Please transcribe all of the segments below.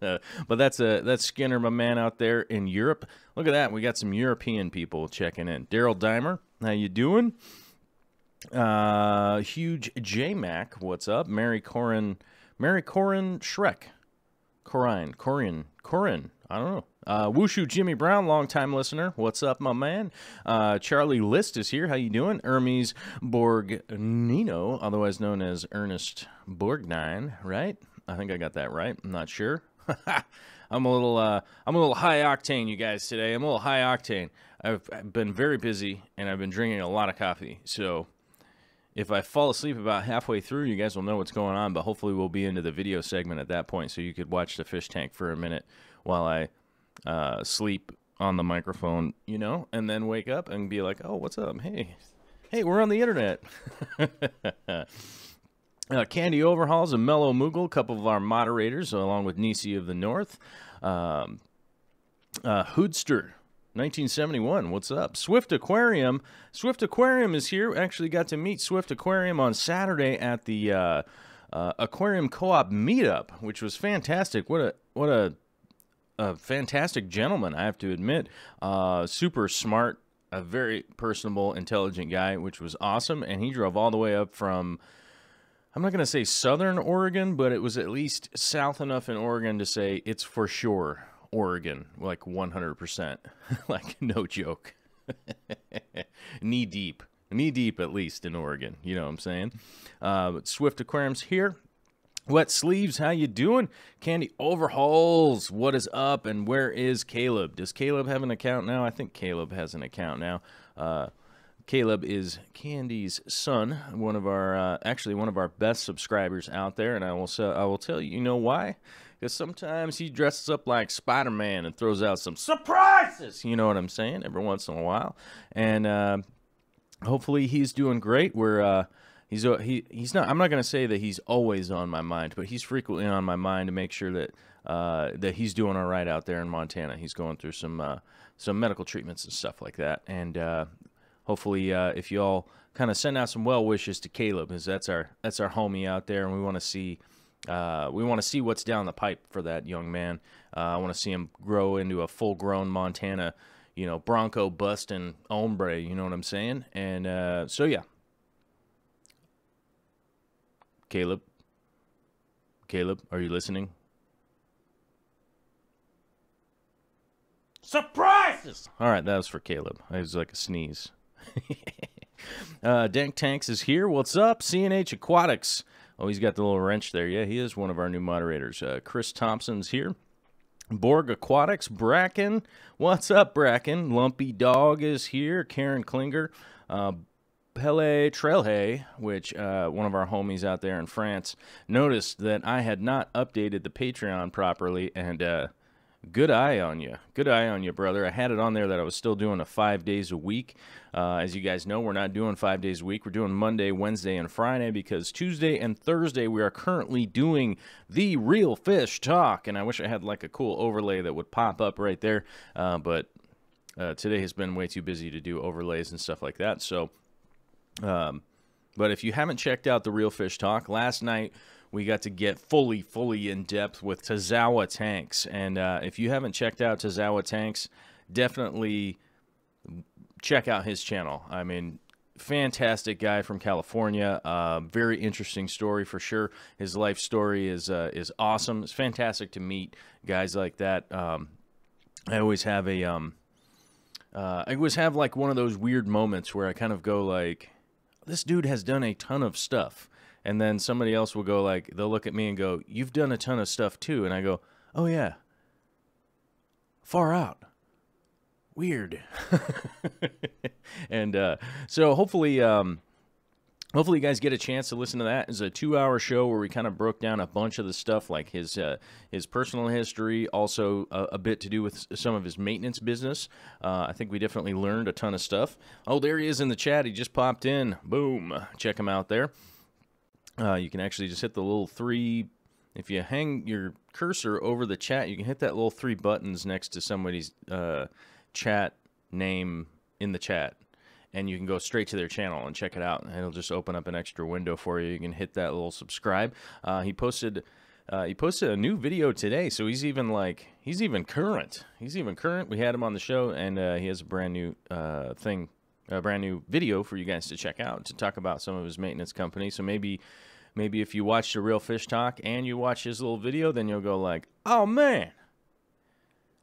But that's Skinner, my man out there in Europe. Look at that. We got some European people checking in. Daryl Dimer, how you doing? Huge J-Mac, what's up? Mary Corin Shrek. Corin, I don't know. Wushu Jimmy Brown, longtime listener. What's up, my man? Charlie List is here. How you doing? Hermes Borgnino, otherwise known as Ernest Borgnine, right? I think I got that right. I'm not sure. I'm a little high octane, you guys, today. I'm a little high octane. I've been very busy, and I've been drinking a lot of coffee. So if I fall asleep about halfway through, you guys will know what's going on, but hopefully we'll be into the video segment at that point, so you could watch the fish tank for a minute while I sleep on the microphone, you know, and then wake up and be like, oh, what's up? Hey, we're on the internet. Candy Overhauls and Mellow Moogle, a couple of our moderators, along with Nisi of the North. Hoodster, 1971, what's up? Swift Aquarium is here. Actually got to meet Swift Aquarium on Saturday at the Aquarium Co-op meetup, which was fantastic. What a fantastic gentleman, I have to admit. Super smart, a very personable, intelligent guy, which was awesome. And he drove all the way up from, I'm not going to say southern Oregon, but it was at least south enough in Oregon to say it's for sure Oregon, like 100%. Like, no joke. Knee deep at least in Oregon, you know what I'm saying? But Swift Aquarium's here. Wet Sleeves, how you doing? Candy Overhauls, what is up? And where is Caleb? Does Caleb have an account now? I think Caleb has an account now. Caleb is Candy's son, one of our actually one of our best subscribers out there, and I will tell you, you know why? Because sometimes he dresses up like Spider-Man and throws out some surprises. You know what I'm saying? Every once in a while, and hopefully he's doing great. He's not. I'm not going to say that he's always on my mind, but he's frequently on my mind to make sure that that he's doing all right out there in Montana. He's going through some medical treatments and stuff like that, and hopefully, if you all kind of send out some well wishes to Caleb, because that's our homie out there, and we want to see what's down the pipe for that young man. I want to see him grow into a full grown Montana, you know, Bronco busting hombre. You know what I'm saying? And so yeah. Caleb, are you listening? Surprises! All right, that was for Caleb. It was like a sneeze. Dank Tanks is here. What's up? CNH Aquatics. Oh, he's got the little wrench there. Yeah, he is one of our new moderators. Chris Thompson's here. Borg Aquatics. Bracken. What's up, Bracken? Lumpy Dog is here. Karen Klinger. Pele Trailhay, which one of our homies out there in France, noticed that I had not updated the Patreon properly, and good eye on you. Good eye on you, brother. I had it on there that I was still doing 5 days a week. As you guys know, we're not doing 5 days a week. We're doing Monday, Wednesday, and Friday, because Tuesday and Thursday we are currently doing the Real Fish Talk, and I wish I had like a cool overlay that would pop up right there, but today has been way too busy to do overlays and stuff like that, so... but if you haven't checked out the Real Fish Talk, last night we got to get fully in depth with Tazawa Tanks, and if you haven't checked out Tazawa Tanks, definitely check out his channel. I mean, fantastic guy from California. Very interesting story for sure. His life story is awesome. It's fantastic to meet guys like that. I always have like one of those weird moments where I kind of go like, this dude has done a ton of stuff. And then somebody else will go like, they'll look at me and go, you've done a ton of stuff too. And I go, oh yeah, far out. Weird. And so hopefully you guys get a chance to listen to that. It's a 2-hour show where we kind of broke down a bunch of the stuff, like his personal history, also a bit to do with some of his maintenance business. I think we definitely learned a ton of stuff. Oh, there he is in the chat. He just popped in. Boom. Check him out there. You can actually just hit the little 3. If you hang your cursor over the chat, you can hit that little 3 buttons next to somebody's chat name in the chat. And you can go straight to their channel and check it out. And it'll just open up an extra window for you. You can hit that little subscribe. He posted He posted a new video today, so he's even current. He's even current. We had him on the show, and he has a brand new a brand new video for you guys to check out to talk about some of his maintenance company. So maybe if you watch the Real Fish Talk and you watch his little video, then you'll go like, oh man,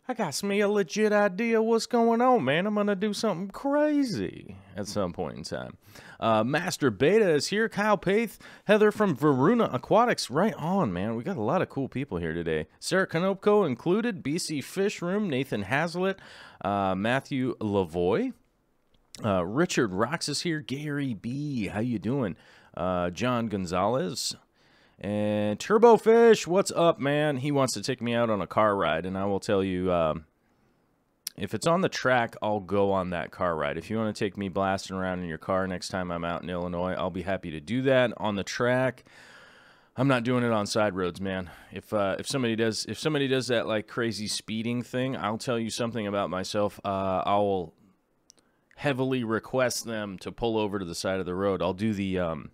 I got me a legit idea what's going on, man. I'm going to do something crazy at some point in time. Master Beta is here. Kyle Paith, Heather from Varuna Aquatics. Right on, man. We got a lot of cool people here today. Sarah Konopko included. BC Fish Room. Nathan Hazlitt. Matthew Lavoie. Richard Rocks is here. Gary B. How you doing? John Gonzalez. And Turbofish, what's up, man? He wants to take me out on a car ride, and I will tell you, if it's on the track, I'll go on that car ride. If you want to take me blasting around in your car next time I'm out in Illinois, I'll be happy to do that on the track. I'm not doing it on side roads, man. If somebody does that like crazy speeding thing, I'll tell you something about myself. I will heavily request them to pull over to the side of the road. I'll do the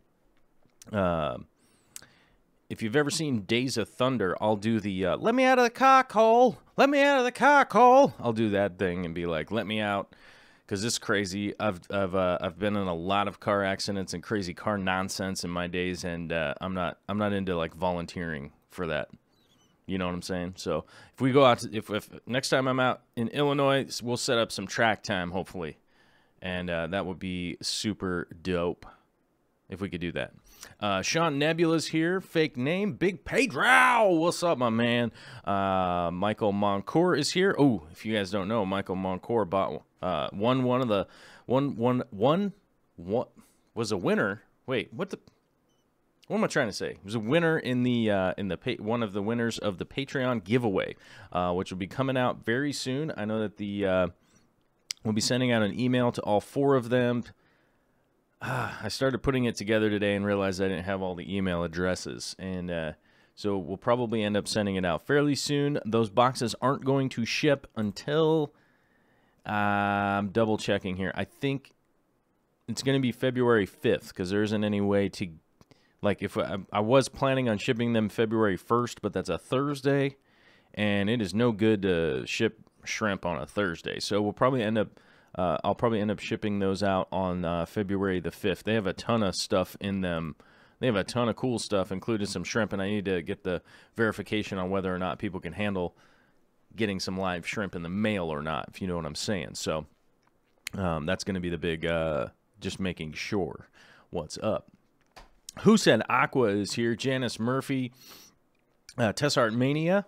if you've ever seen Days of Thunder, I'll do the, let me out of the cock hole. Let me out of the cock hole. I'll do that thing and be like, let me out. Because it's crazy. I've been in a lot of car accidents and crazy car nonsense in my days. And I'm not into like volunteering for that. You know what I'm saying? So if we go out, if next time I'm out in Illinois, we'll set up some track time, hopefully. And that would be super dope if we could do that. Sean Nebula's here. Fake name. Big Pedro. What's up, my man? Michael Moncourt is here. Oh, if you guys don't know, Michael Moncourt bought one was a winner. Wait, what am I trying to say? It was a winner in the one of the winners of the Patreon giveaway, which will be coming out very soon. I know that we'll be sending out an email to all 4 of them. I started putting it together today and realized I didn't have all the email addresses. And so we'll probably end up sending it out fairly soon. Those boxes aren't going to ship until I'm double checking here. I think it's going to be February 5th because there isn't any way to, like, if I was planning on shipping them February 1st, but that's a Thursday, and it is no good to ship shrimp on a Thursday. So we'll probably end up I'll probably end up shipping those out on February the 5th. They have a ton of stuff in them. They have a ton of cool stuff, including some shrimp, and I need to get the verification on whether or not people can handle getting some live shrimp in the mail or not, if you know what I'm saying. So that's going to be the big, just making sure what's up. Who Said Aqua is here. Janice Murphy. Tessartmania.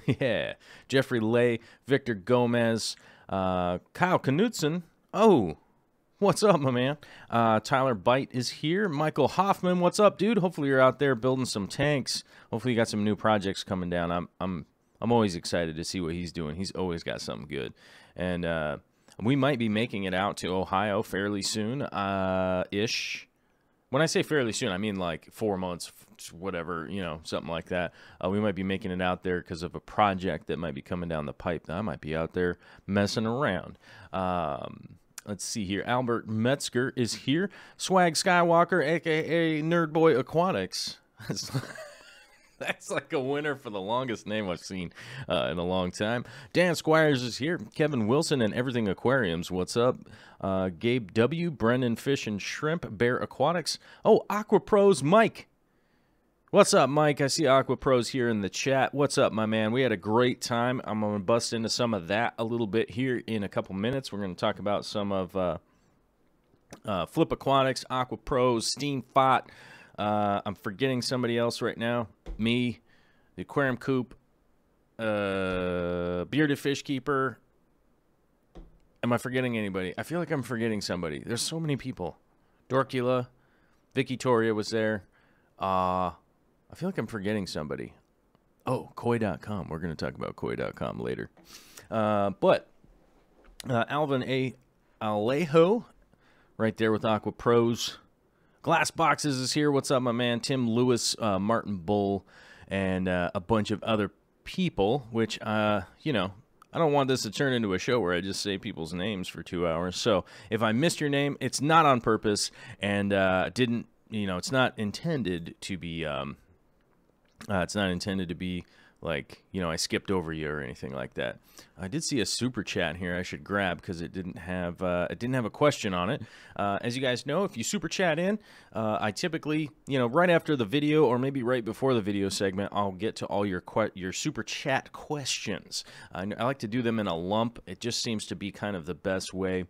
Yeah. Jeffrey Lay. Victor Gomez. Kyle Knutson. Oh, what's up, my man? Tyler Bite is here. Michael Hoffman, what's up, dude? Hopefully you're out there building some tanks. Hopefully you got some new projects coming down. I'm always excited to see what he's doing. He's always got something good. And we might be making it out to Ohio fairly soon, ish. When I say fairly soon, I mean like 4 months, whatever, you know, something like that. We might be making it out there because of a project that might be coming down the pipe. I might be out there messing around. Let's see here. Albert Metzger is here. Swag Skywalker, a.k.a. Nerdboy Aquatics. That's like a winner for the longest name I've seen in a long time. Dan Squires is here. Kevin Wilson and Everything Aquariums. What's up? Gabe W. Brendan Fish and Shrimp. Bear Aquatics. Oh, Aqua Pros Mike. What's up, Mike? I see Aqua Pros here in the chat. What's up, my man? We had a great time. I'm going to bust into some of that a little bit here in a couple minutes. We're going to talk about some of Flip Aquatics, Aqua Pros, Steam Fot. I'm forgetting somebody else right now. Me, the Aquarium Coop, Bearded Fish Keeper. Am I forgetting anybody? I feel like I'm forgetting somebody. There's so many people. Dorkula, Vicky Toria was there. I feel like I'm forgetting somebody. Oh, Koi.com. We're going to talk about Koi.com later. But Alvin A. Alejo, right there with Aqua Pros. Glass Boxes is here. What's up, my man? Tim Lewis, Martin Bull, and a bunch of other people, which, you know, I don't want this to turn into a show where I just say people's names for 2 hours. So if I missed your name, it's not on purpose and didn't, you know, it's not intended to be It's not intended to be like, you know, I skipped over you or anything like that. I did see a super chat here I should grab because it didn't have a question on it. As you guys know, if you super chat in, I typically, you know, right after the video or maybe right before the video segment, I'll get to all your super chat questions. I like to do them in a lump. It just seems to be kind of the best way.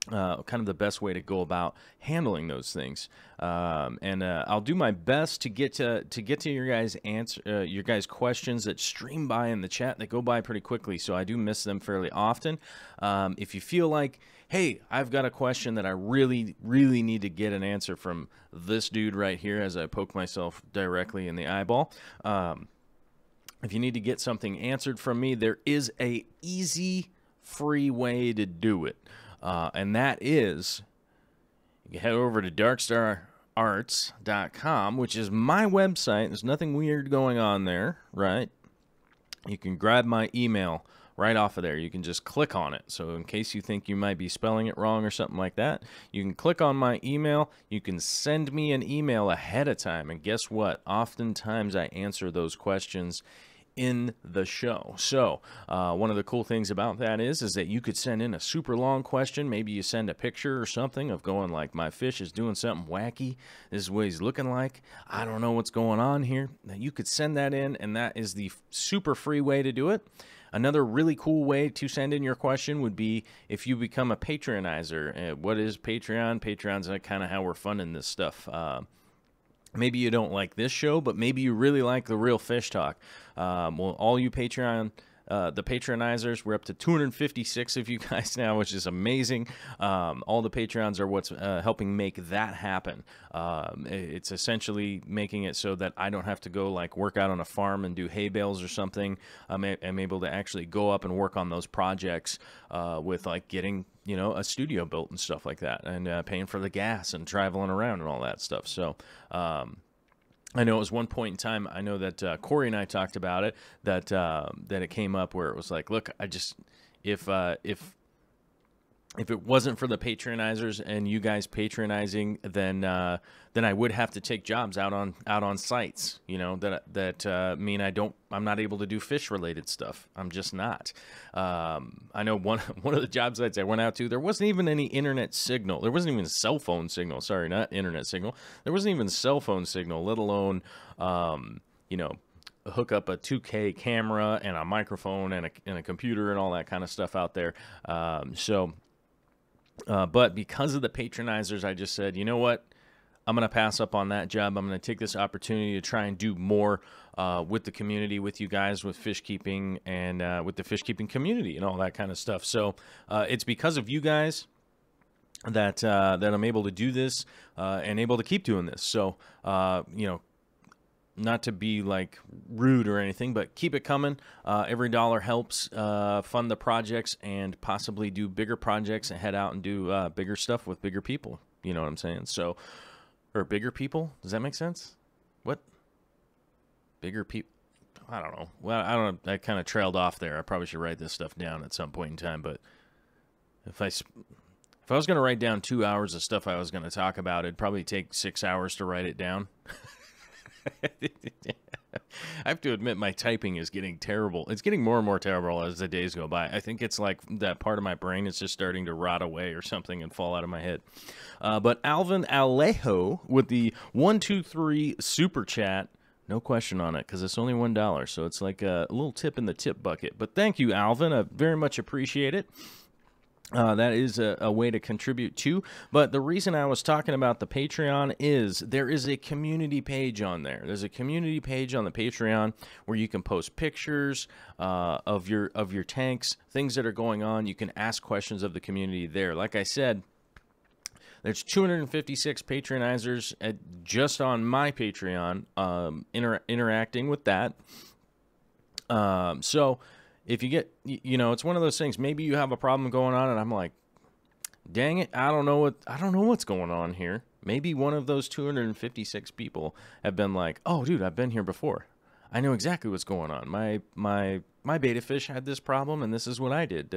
To go about handling those things, and I'll do my best to get to your guys' your guys' questions that stream by in the chat. That go by pretty quickly, so I do miss them fairly often. If you feel like, hey, I've got a question that I really need to get an answer from this dude right here, as I poke myself directly in the eyeball. If you need to get something answered from me, there is a easy, free way to do it. And that is, you can head over to darkstararts.com, which is my website. There's nothing weird going on there, right? You can grab my email right off of there. You can just click on it. So in case you think you might be spelling it wrong or something like that, you can click on my email. You can send me an email ahead of time. And guess what? Oftentimes I answer those questions in the show. So one of the cool things about that is that you could send in a super long question. Maybe you send a picture or something of going like, my fish is doing something wacky. This is what he's looking like. I don't know what's going on here. Now you could send that in, and that is the super free way to do it. Another really cool way to send in your question would be if you become a patronizer. What is Patreon? Patreon's kind of how we're funding this stuff. Maybe you don't like this show, but maybe you really like the real fish talk. Well, all you the patronizers, we're up to 256 of you guys now, which is amazing. All the Patreons are what's helping make that happen. It's essentially making it so that I don't have to go like work out on a farm and do hay bales or something. I'm able to actually go up and work on those projects with like getting, you know, a studio built and stuff like that, and paying for the gas and traveling around and all that stuff. So I know it was one point in time, I know that Corey and I talked about it, that it came up where it was like, look, I just, if it wasn't for the patronizers and you guys patronizing, then I would have to take jobs out on sites, you know, that mean I'm not able to do fish related stuff. I'm just not. I know one of the job sites I went out to, there wasn't even any internet signal. There wasn't even a cell phone signal. Sorry, not internet signal. There wasn't even cell phone signal, let alone, you know, hook up a 2K camera and a microphone and a computer and all that kind of stuff out there. But because of the patronizers, I just said, you know what? I'm going to pass up on that job. I'm going to take this opportunity to try and do more with the community, with you guys, with fish keeping, and with the fish keeping community and all that kind of stuff. So it's because of you guys that I'm able to do this and able to keep doing this. So, you know, not to be like rude or anything, but keep it coming. Every dollar helps fund the projects and possibly do bigger projects and head out and do bigger stuff with bigger people. You know what I'm saying? So, or bigger people? Does that make sense? What? Bigger people? I don't know. Well, I don't know. I kind of trailed off there. I probably should write this stuff down at some point in time. But if I was going to write down 2 hours of stuff I was going to talk about, it'd probably take 6 hours to write it down. I have to admit my typing is getting terrible. It's getting more and more terrible as the days go by. I think it's like that part of my brain is just starting to rot away or something and fall out of my head. But Alvin Alejo with the 123 super chat, no question on it because it's only $1, so it's like a little tip in the tip bucket. But thank you, Alvin. I very much appreciate it. That is a way to contribute too. But the reason I was talking about the Patreon is there is a community page on there. There's a community page on the Patreon where you can post pictures of your tanks, things that are going on. You can ask questions of the community there. Like I said, there's 256 patronizers just on my Patreon interacting with that. So if you get, you know, it's one of those things, maybe you have a problem going on and I'm like, dang it, I don't know what's going on here. Maybe one of those 256 people have been like, oh dude, I've been here before. I know exactly what's going on. My beta fish had this problem and this is what I did.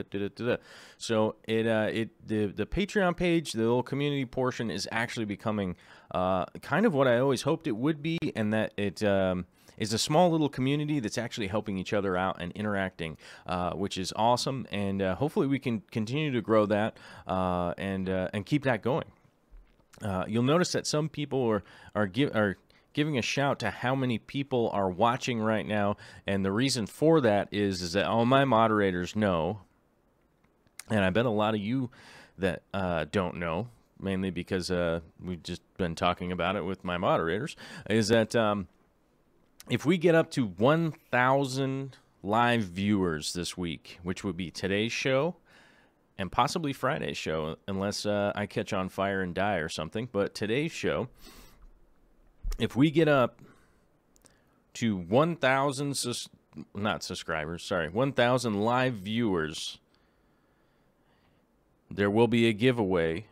So the Patreon page, the little community portion is actually becoming kind of what I always hoped it would be, and that is a small little community that's actually helping each other out and interacting, which is awesome. And hopefully we can continue to grow that and keep that going. You'll notice that some people are giving a shout to how many people are watching right now, and the reason for that is that all my moderators know, and I bet a lot of you that don't know, mainly because we've just been talking about it with my moderators, is that if we get up to 1,000 live viewers this week, which would be today's show and possibly Friday's show, unless I catch on fire and die or something, but today's show, if we get up to 1,000, not subscribers, sorry, 1,000 live viewers, there will be a giveaway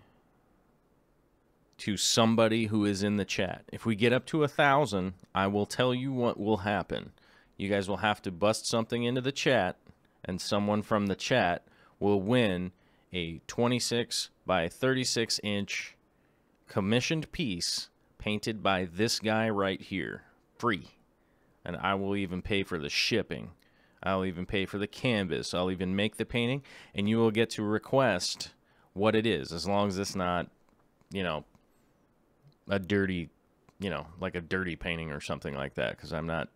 to somebody who is in the chat. If we get up to 1,000, I will tell you what will happen. You guys will have to bust something into the chat, and someone from the chat will win a 26 by 36 inch commissioned piece painted by this guy right here, free. And I will even pay for the shipping. I'll even pay for the canvas. I'll even make the painting, and you will get to request what it is, as long as it's not, you know, a dirty, you know, like a dirty painting or something like that, because I'm not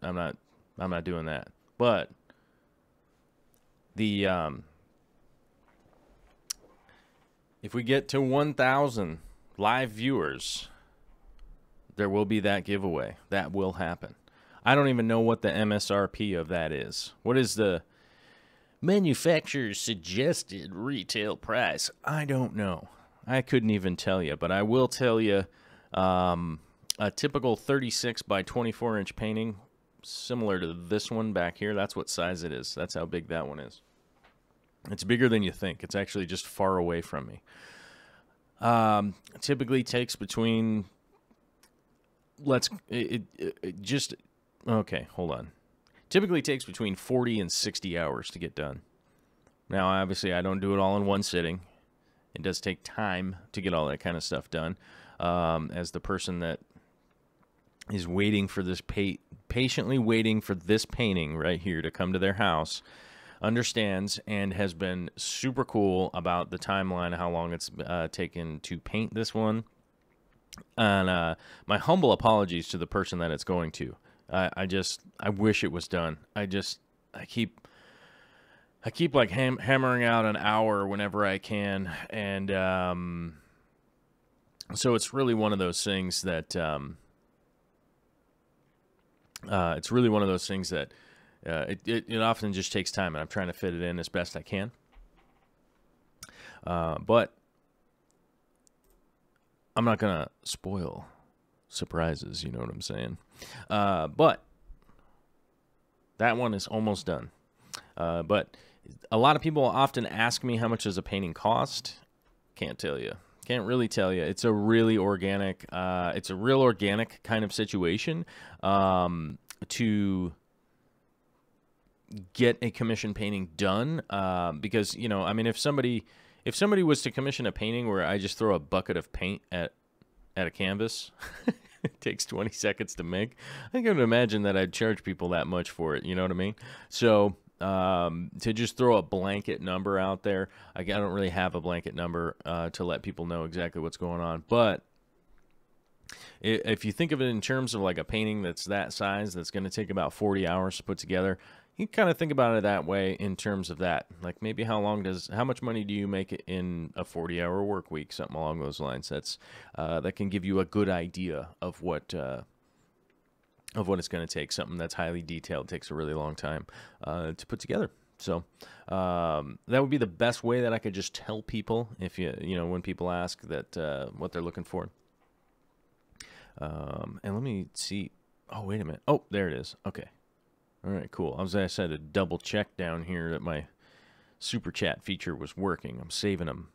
doing that. But the if we get to 1,000 live viewers, there will be that giveaway. That will happen. I don't even know what the MSRP of that is. What is the manufacturer's suggested retail price? I don't know. I couldn't even tell you, but I will tell you a typical 36 by 24 inch painting, similar to this one back here, that's what size it is. That's how big that one is. It's bigger than you think. It's actually just far away from me. Typically takes between, okay, hold on. Typically takes between 40 and 60 hours to get done. Now, obviously, I don't do it all in one sitting. It does take time to get all that kind of stuff done. As the person that is waiting for this, patiently waiting for this painting right here to come to their house, understands and has been super cool about the timeline, how long it's taken to paint this one. And my humble apologies to the person that it's going to. I wish it was done. I keep like hammering out an hour whenever I can, and so it's really one of those things that it often just takes time, and I'm trying to fit it in as best I can. But I'm not gonna spoil surprises, you know what I'm saying? But that one is almost done. But a lot of people often ask me, how much does a painting cost? Can't tell you. Can't really tell you. It's a really organic, it's a real organic kind of situation to get a commission painting done. Because, you know, I mean, if somebody was to commission a painting where I just throw a bucket of paint at a canvas, it takes 20 seconds to make, I can imagine that I'd charge people that much for it. You know what I mean? So to just throw a blanket number out there, I don't really have a blanket number to let people know exactly what's going on. But if you think of it in terms of like a painting that's that size, that's going to take about 40 hours to put together, you kind of think about it that way in terms of that. Like maybe how much money do you make in a 40-hour work week, something along those lines. That can give you a good idea of what it's going to take. Something that's highly detailed takes a really long time to put together. So that would be the best way that I could just tell people, if you know, when people ask that what they're looking for. And let me see. Oh, wait a minute. Oh, there it is. Okay. All right, cool. I said to double check down here that my super chat feature was working. I'm saving them.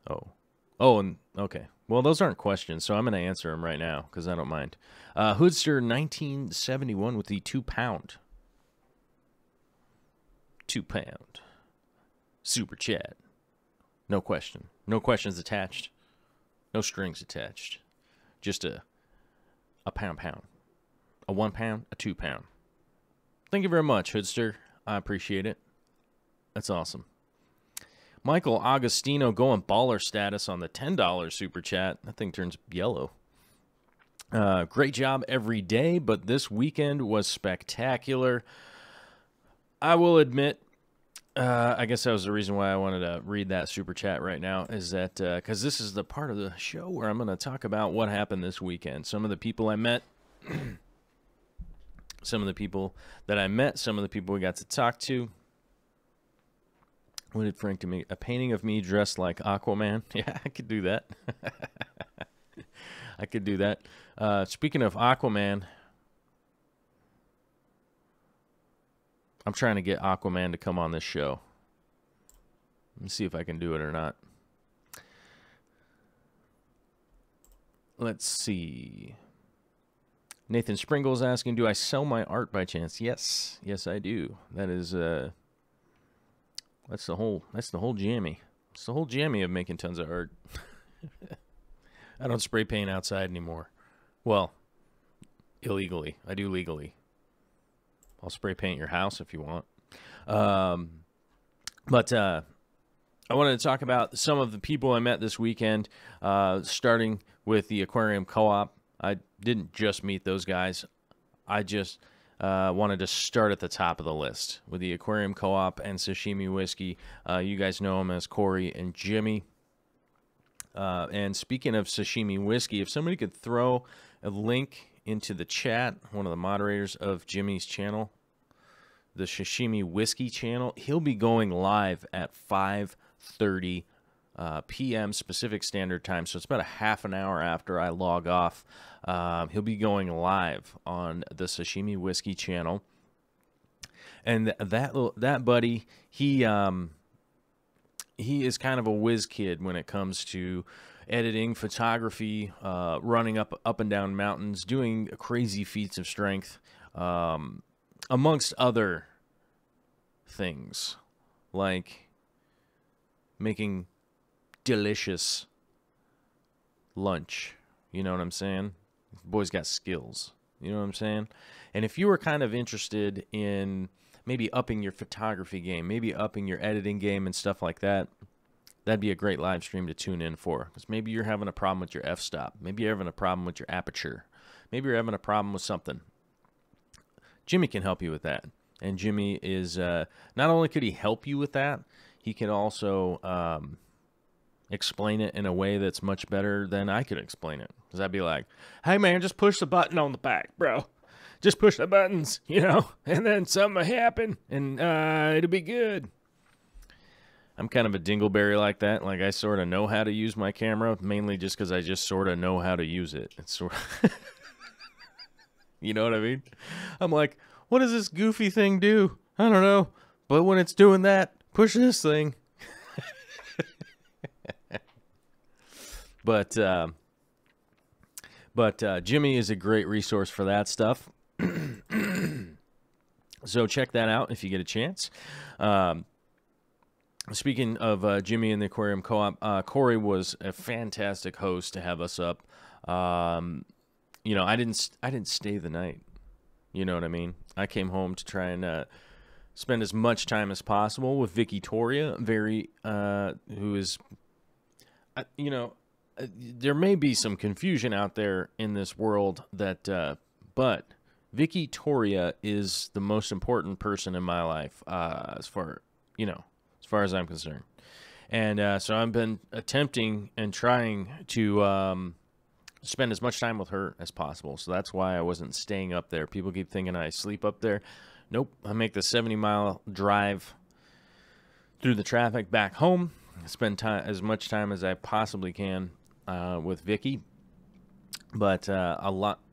Oh, and okay. Well, those aren't questions, so I'm going to answer them right now because I don't mind. Hoodster 1971 with the 2 pound. 2 pound. Super chat. No question. No questions attached. No strings attached. Just a pound. A 1 pound, a 2 pound. Thank you very much, Hoodster. I appreciate it. That's awesome. Michael Agostino going baller status on the $10 super chat. That thing turns yellow. Great job every day, but this weekend was spectacular. I will admit, I guess that was the reason why I wanted to read that super chat right now, is that because this is the part of the show where I'm going to talk about what happened this weekend. Some of the people I met, some of the people that I met, some of the people we got to talk to. What did Frank do me? A painting of me dressed like Aquaman? Yeah, I could do that. I could do that. Speaking of Aquaman, I'm trying to get Aquaman to come on this show. Let me see if I can do it or not. Let's see. Nathan Springle's asking, do I sell my art by chance? Yes. Yes, I do. That is that's the whole jammy. It's the whole jammy of making tons of art. I don't spray paint outside anymore. Well, illegally. I do legally. I'll spray paint your house if you want. But I wanted to talk about some of the people I met this weekend, starting with the Aquarium Co-op. I didn't just meet those guys. I just wanted to start at the top of the list with the Aquarium Co-op and Sashimi Whiskey. You guys know them as Corey and Jimmy. And speaking of Sashimi Whiskey, if somebody could throw a link into the chat, one of the moderators of Jimmy's channel, the Sashimi Whiskey channel, he'll be going live at 5:30 p.m. Pacific Standard Time, so it's about a half an hour after I log off. He'll be going live on the Sashimi Whiskey channel, and that buddy, he is kind of a whiz kid when it comes to editing, photography, running up and down mountains, doing crazy feats of strength, amongst other things, like making delicious lunch. You know what I'm saying? The boy's got skills. You know what I'm saying? And if you were kind of interested in maybe upping your photography game, maybe upping your editing game and stuff like that, that'd be a great live stream to tune in for. Because maybe you're having a problem with your f-stop. Maybe you're having a problem with your aperture. Maybe you're having a problem with something. Jimmy can help you with that. And Jimmy is, not only could he help you with that, he can also explain it in a way that's much better than I could explain it. Because I'd be like, hey man, just push the button on the back, bro. Just push the buttons, you know, and then something will happen, and it'll be good. I'm kind of a dingleberry like that. Like, I sort of know how to use my camera, mainly just because I just sort of know how to use it. It's sort of you know what I mean? I'm like, what does this goofy thing do? I don't know. But when it's doing that, push this thing. But Jimmy is a great resource for that stuff. So check that out if you get a chance. Speaking of Jimmy and the Aquarium Co-op, Corey was a fantastic host to have us up. You know, I didn't stay the night. You know what I mean? I came home to try and spend as much time as possible with Vicky Toria, who is, you know, there may be some confusion out there in this world that, but Vicky Toria is the most important person in my life, as far as I'm concerned. And so I've been attempting and trying to spend as much time with her as possible. So that's why I wasn't staying up there. People keep thinking I sleep up there. Nope. I make the 70-mile drive through the traffic back home. Spend as much time as I possibly can with Vicky. But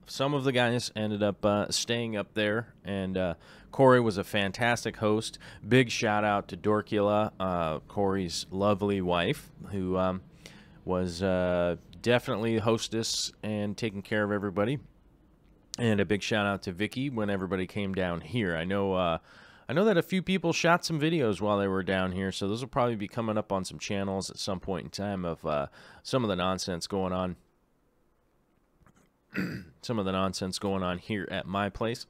some of the guys ended up staying up there, and Corey was a fantastic host. Big shout out to Dorkula, Corey's lovely wife, who was definitely hostess and taking care of everybody. And a big shout out to Vicky when everybody came down here. I know that a few people shot some videos while they were down here, so those will probably be coming up on some channels at some point in time of some of the nonsense going on some of the nonsense going on here at my place.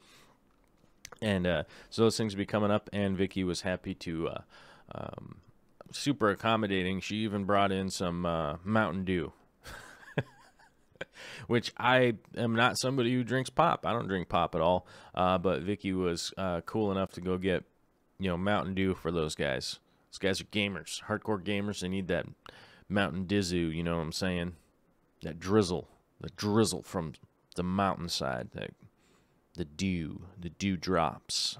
And so those things will be coming up, and Vicky was happy to, super accommodating. She even brought in some Mountain Dew, which I am not somebody who drinks pop. I don't drink pop at all, but Vicky was cool enough to go get, Mountain Dew for those guys. Those guys are gamers, hardcore gamers. They need that Mountain Dizzoo, you know what I'm saying? That drizzle, the drizzle from the mountainside, the dew drops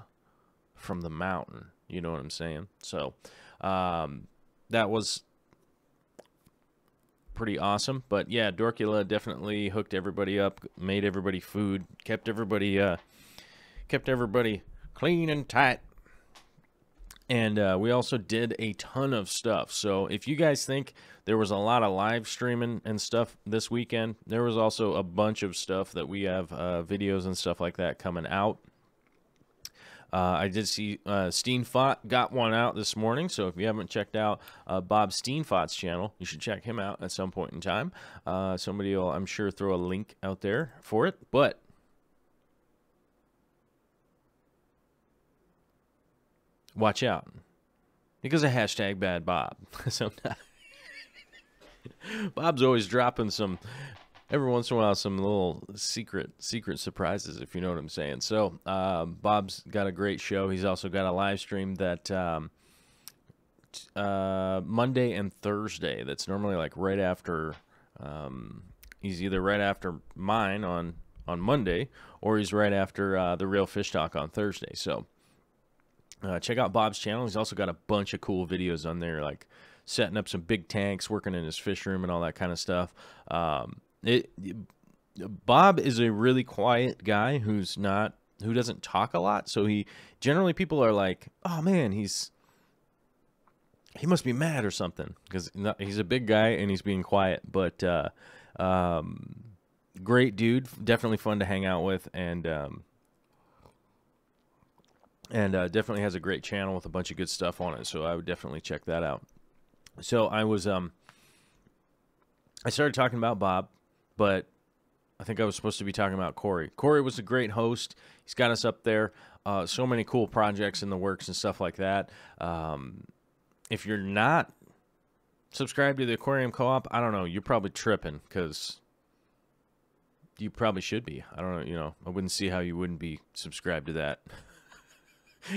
from the mountain, you know what I'm saying? So that was pretty awesome. But yeah, Dorkula definitely hooked everybody up, made everybody food, kept everybody clean and tight. And we also did a ton of stuff. So if you guys think there was a lot of live streaming and stuff this weekend, there was also a bunch of stuff that we have videos and stuff like that coming out. I did see Steenfot got one out this morning. So if you haven't checked out Bob Steenfot's channel, you should check him out at some point in time. Somebody will, I'm sure, throw a link out there for it. But watch out, because of hashtag bad Bob. Sometimes Bob's always dropping some, every once in a while, some little secret surprises, if you know what I'm saying. So Bob's got a great show. He's also got a live stream that Monday and Thursday. That's normally like right after. He's either right after mine on Monday, or he's right after the Real Fish Talk on Thursday. So check out Bob's channel. He's also got a bunch of cool videos on there, like setting up some big tanks, working in his fish room, and all that kind of stuff. Bob is a really quiet guy who doesn't talk a lot. So generally people are like, oh man, he must be mad or something, because he's a big guy and he's being quiet. But great dude, definitely fun to hang out with, and definitely has a great channel with a bunch of good stuff on it. So I would definitely check that out. So I started talking about Bob, but I think I was supposed to be talking about Corey. Corey was a great host. He's got us up there. So many cool projects in the works and stuff like that. If you're not subscribed to the Aquarium Co-op, I don't know. You're probably tripping, because you probably should be. I don't know. I wouldn't see how you wouldn't be subscribed to that.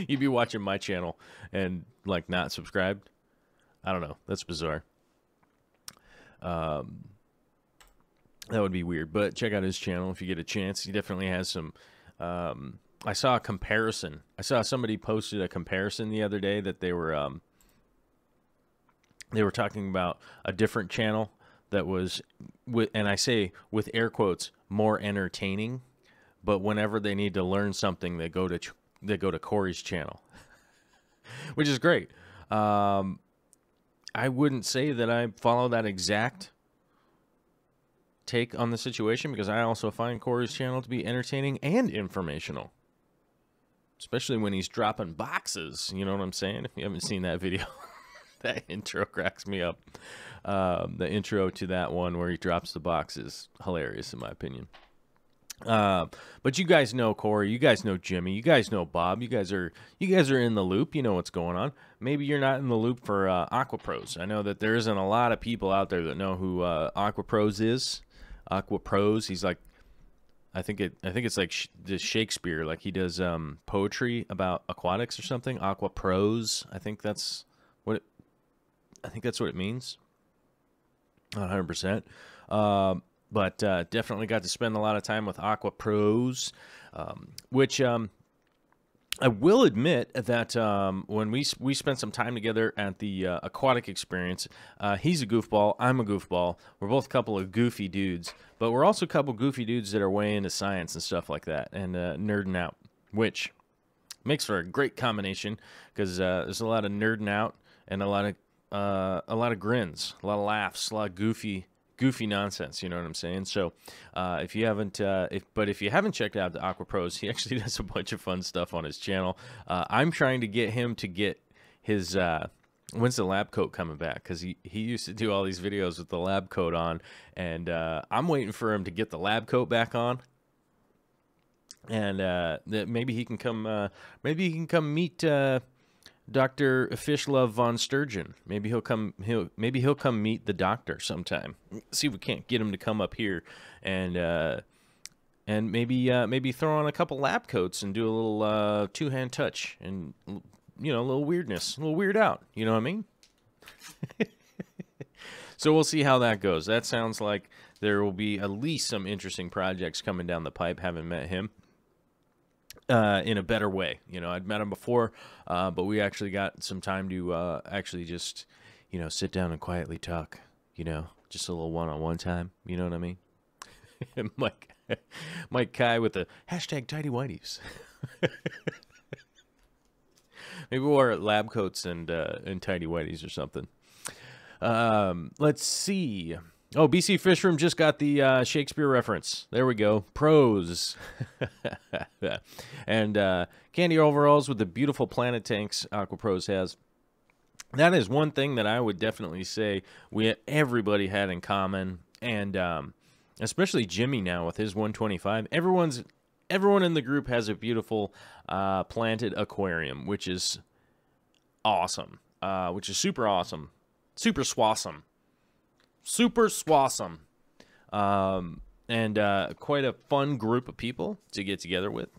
You'd be watching my channel and like not subscribed. I don't know. That's bizarre. That would be weird. But check out his channel if you get a chance. He definitely has some. I saw a comparison. I saw somebody posted a comparison the other day that they were talking about a different channel that was, and I say with air quotes, more entertaining. But whenever they need to learn something, they go to Corey's channel, which is great. I wouldn't say that I follow that exact take on the situation, because I also find Corey's channel to be entertaining and informational, especially when he's dropping boxes. You know what I'm saying? If you haven't seen that video, that intro cracks me up. The intro to that one where he drops the box is hilarious, in my opinion. But you guys know Corey, you guys know Jimmy, you guys know Bob, you guys are in the loop. You know what's going on. Maybe you're not in the loop for Aqua Pros. I know that there isn't a lot of people out there that know who Aqua Pros is. Aqua Pros, he's like, I think it's like the Shakespeare, like he does poetry about aquatics or something. Aqua Pros, I think that's what it means. 100%. But definitely got to spend a lot of time with Aqua Pros, which I will admit that when we spent some time together at the Aquatic Experience, he's a goofball, I'm a goofball. We're both a couple of goofy dudes, but we're also a couple of goofy dudes that are way into science and stuff like that, and nerding out, which makes for a great combination, because there's a lot of nerding out and a lot of grins, a lot of laughs, a lot of goofy nonsense, you know what I'm saying? So if you haven't checked out the Aqua Pros, he actually does a bunch of fun stuff on his channel. I'm trying to get him to get his When's the lab coat coming back? Because he used to do all these videos with the lab coat on, and I'm waiting for him to get the lab coat back on, and that maybe he can come. Maybe he can come meet Dr. Fishlove von Sturgeon. Maybe he'll come. Maybe he'll come meet the doctor sometime. See if we can't get him to come up here, and maybe throw on a couple lab coats and do a little two-hand touch and. You know, a little weirdness, a little weird out. You know what I mean? So we'll see how that goes. That sounds like there will be at least some interesting projects coming down the pipe. Haven't met him in a better way. You know, I'd met him before, but we actually got some time to actually just, you know, sit down and quietly talk. You know, just a little one-on-one time. You know what I mean? Mike Kai with the hashtag Tidy Whiteys. Maybe we'll wear lab coats and tidy whities or something. Let's see. Oh, BC Fish Room just got the Shakespeare reference. There we go. Pros. And candy overalls with the beautiful planet tanks Aqua Pros has. That is one thing that I would definitely say everybody had in common. And especially Jimmy now with his 125. Everyone in the group has a beautiful planted aquarium, which is awesome. Which is super awesome. Super swawesome. Super swawesome. And quite a fun group of people to get together with.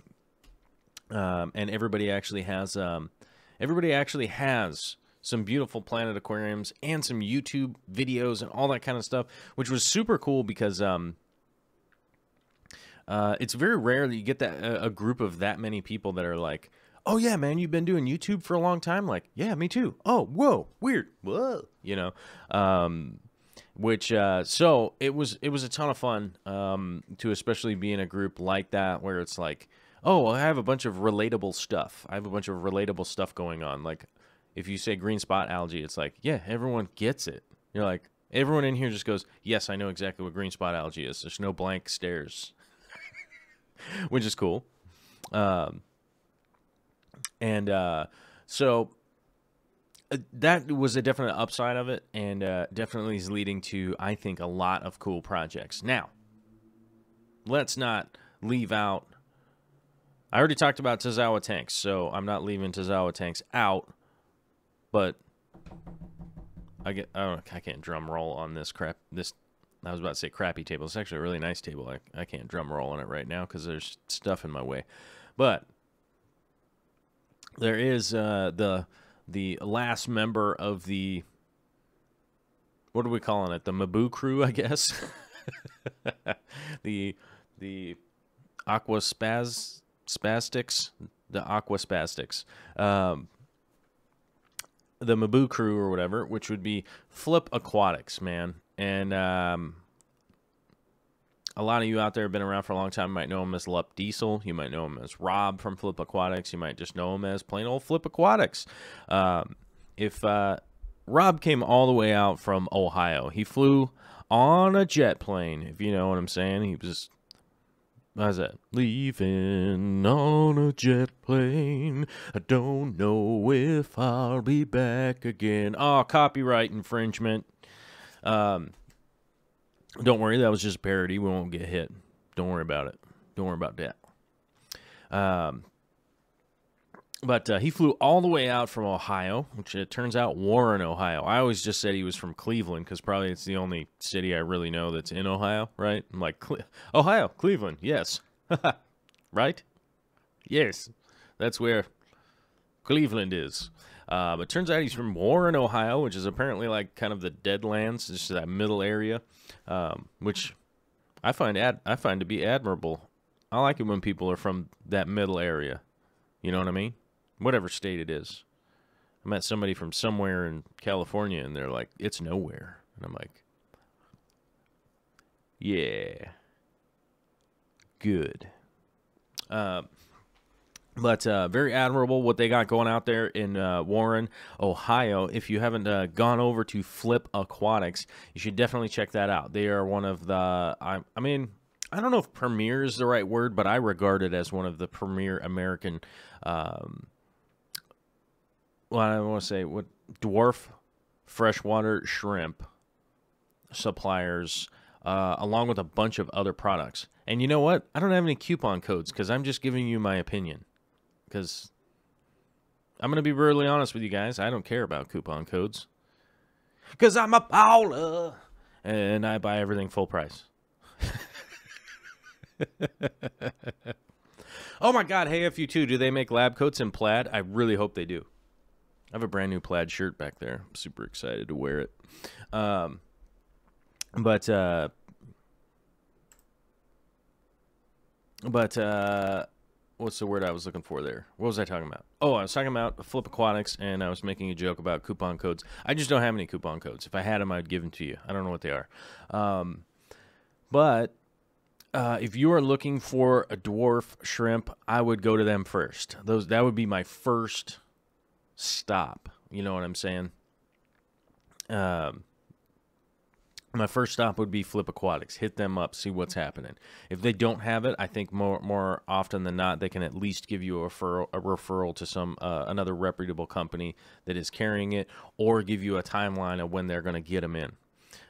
And everybody actually has some beautiful planted aquariums and some YouTube videos and all that kind of stuff, which was super cool because it's very rare that you get that a group of that many people that are like, oh yeah, man, you've been doing YouTube for a long time. Like, yeah, me too. Oh, whoa, weird. Whoa, you know, so it was a ton of fun to especially be in a group like that where it's like, oh, I have a bunch of relatable stuff. I have a bunch of relatable stuff going on. Like if you say green spot algae, it's like, yeah, everyone gets it. You're like, everyone in here just goes, yes, I know exactly what green spot algae is. There's no blank stares. Which is cool. So that was a definite upside of it, and definitely is leading to, I think, a lot of cool projects. Now, let's not leave out. I already talked about Tazawa tanks, so I'm not leaving Tazawa tanks out. But I can't drum roll on this crap. I was about to say crappy table. It's actually a really nice table. I can't drum roll on it right now because there's stuff in my way. But there is the last member of the, what are we calling it? The Mabu crew, I guess. the Aqua Spastics. The Aqua Spastics. The Mabu crew or whatever, which would be Flip Aquatics, man. And a lot of you out there have been around for a long time. You might know him as Lup Diesel. You might know him as Rob from Flip Aquatics. You might just know him as plain old Flip Aquatics. If Rob came all the way out from Ohio, he flew on a jet plane, if you know what I'm saying. He was, how's that? Leaving on a jet plane. I don't know if I'll be back again. Oh, copyright infringement. Don't worry, that was just a parody. We won't get hit. Don't worry about it. Don't worry about that. But he flew all the way out from Ohio, which it turns out Warren, Ohio. I always just said he was from Cleveland because probably it's the only city I really know that's in Ohio, right? I'm like, Ohio, Cleveland, yes. Right? Yes. That's where Cleveland is. But turns out he's from Warren, Ohio, which is apparently like kind of the Deadlands, just that middle area, which I find to be admirable. I like it when people are from that middle area. You know what I mean? Whatever state it is. I met somebody from somewhere in California, and they're like, it's nowhere. And I'm like, yeah. Good. But very admirable what they got going out there in Warren, Ohio. If you haven't gone over to Flip Aquatics, you should definitely check that out. They are one of the, I mean, I don't know if premier is the right word, but I regard it as one of the premier American well, I want to say what dwarf freshwater shrimp suppliers, along with a bunch of other products. And you know what? I don't have any coupon codes because I'm just giving you my opinion. Because I'm going to be brutally honest with you guys. I don't care about coupon codes. Because I'm a baller. And I buy everything full price. Oh my God, hey, if you too, do they make lab coats in plaid? I really hope they do. I have a brand new plaid shirt back there. I'm super excited to wear it. But what's the word I was looking for there? What was I talking about? Oh, I was talking about Flip Aquatics, and I was making a joke about coupon codes. I just don't have any coupon codes. If I had them, I'd give them to you. I don't know what they are. But if you are looking for a dwarf shrimp, I would go to them first. That would be my first stop. You know what I'm saying? My first stop would be Flip Aquatics. Hit them up, see what's happening. If they don't have it, I think more often than not, they can at least give you a referral to some another reputable company that is carrying it, or give you a timeline of when they're going to get them in.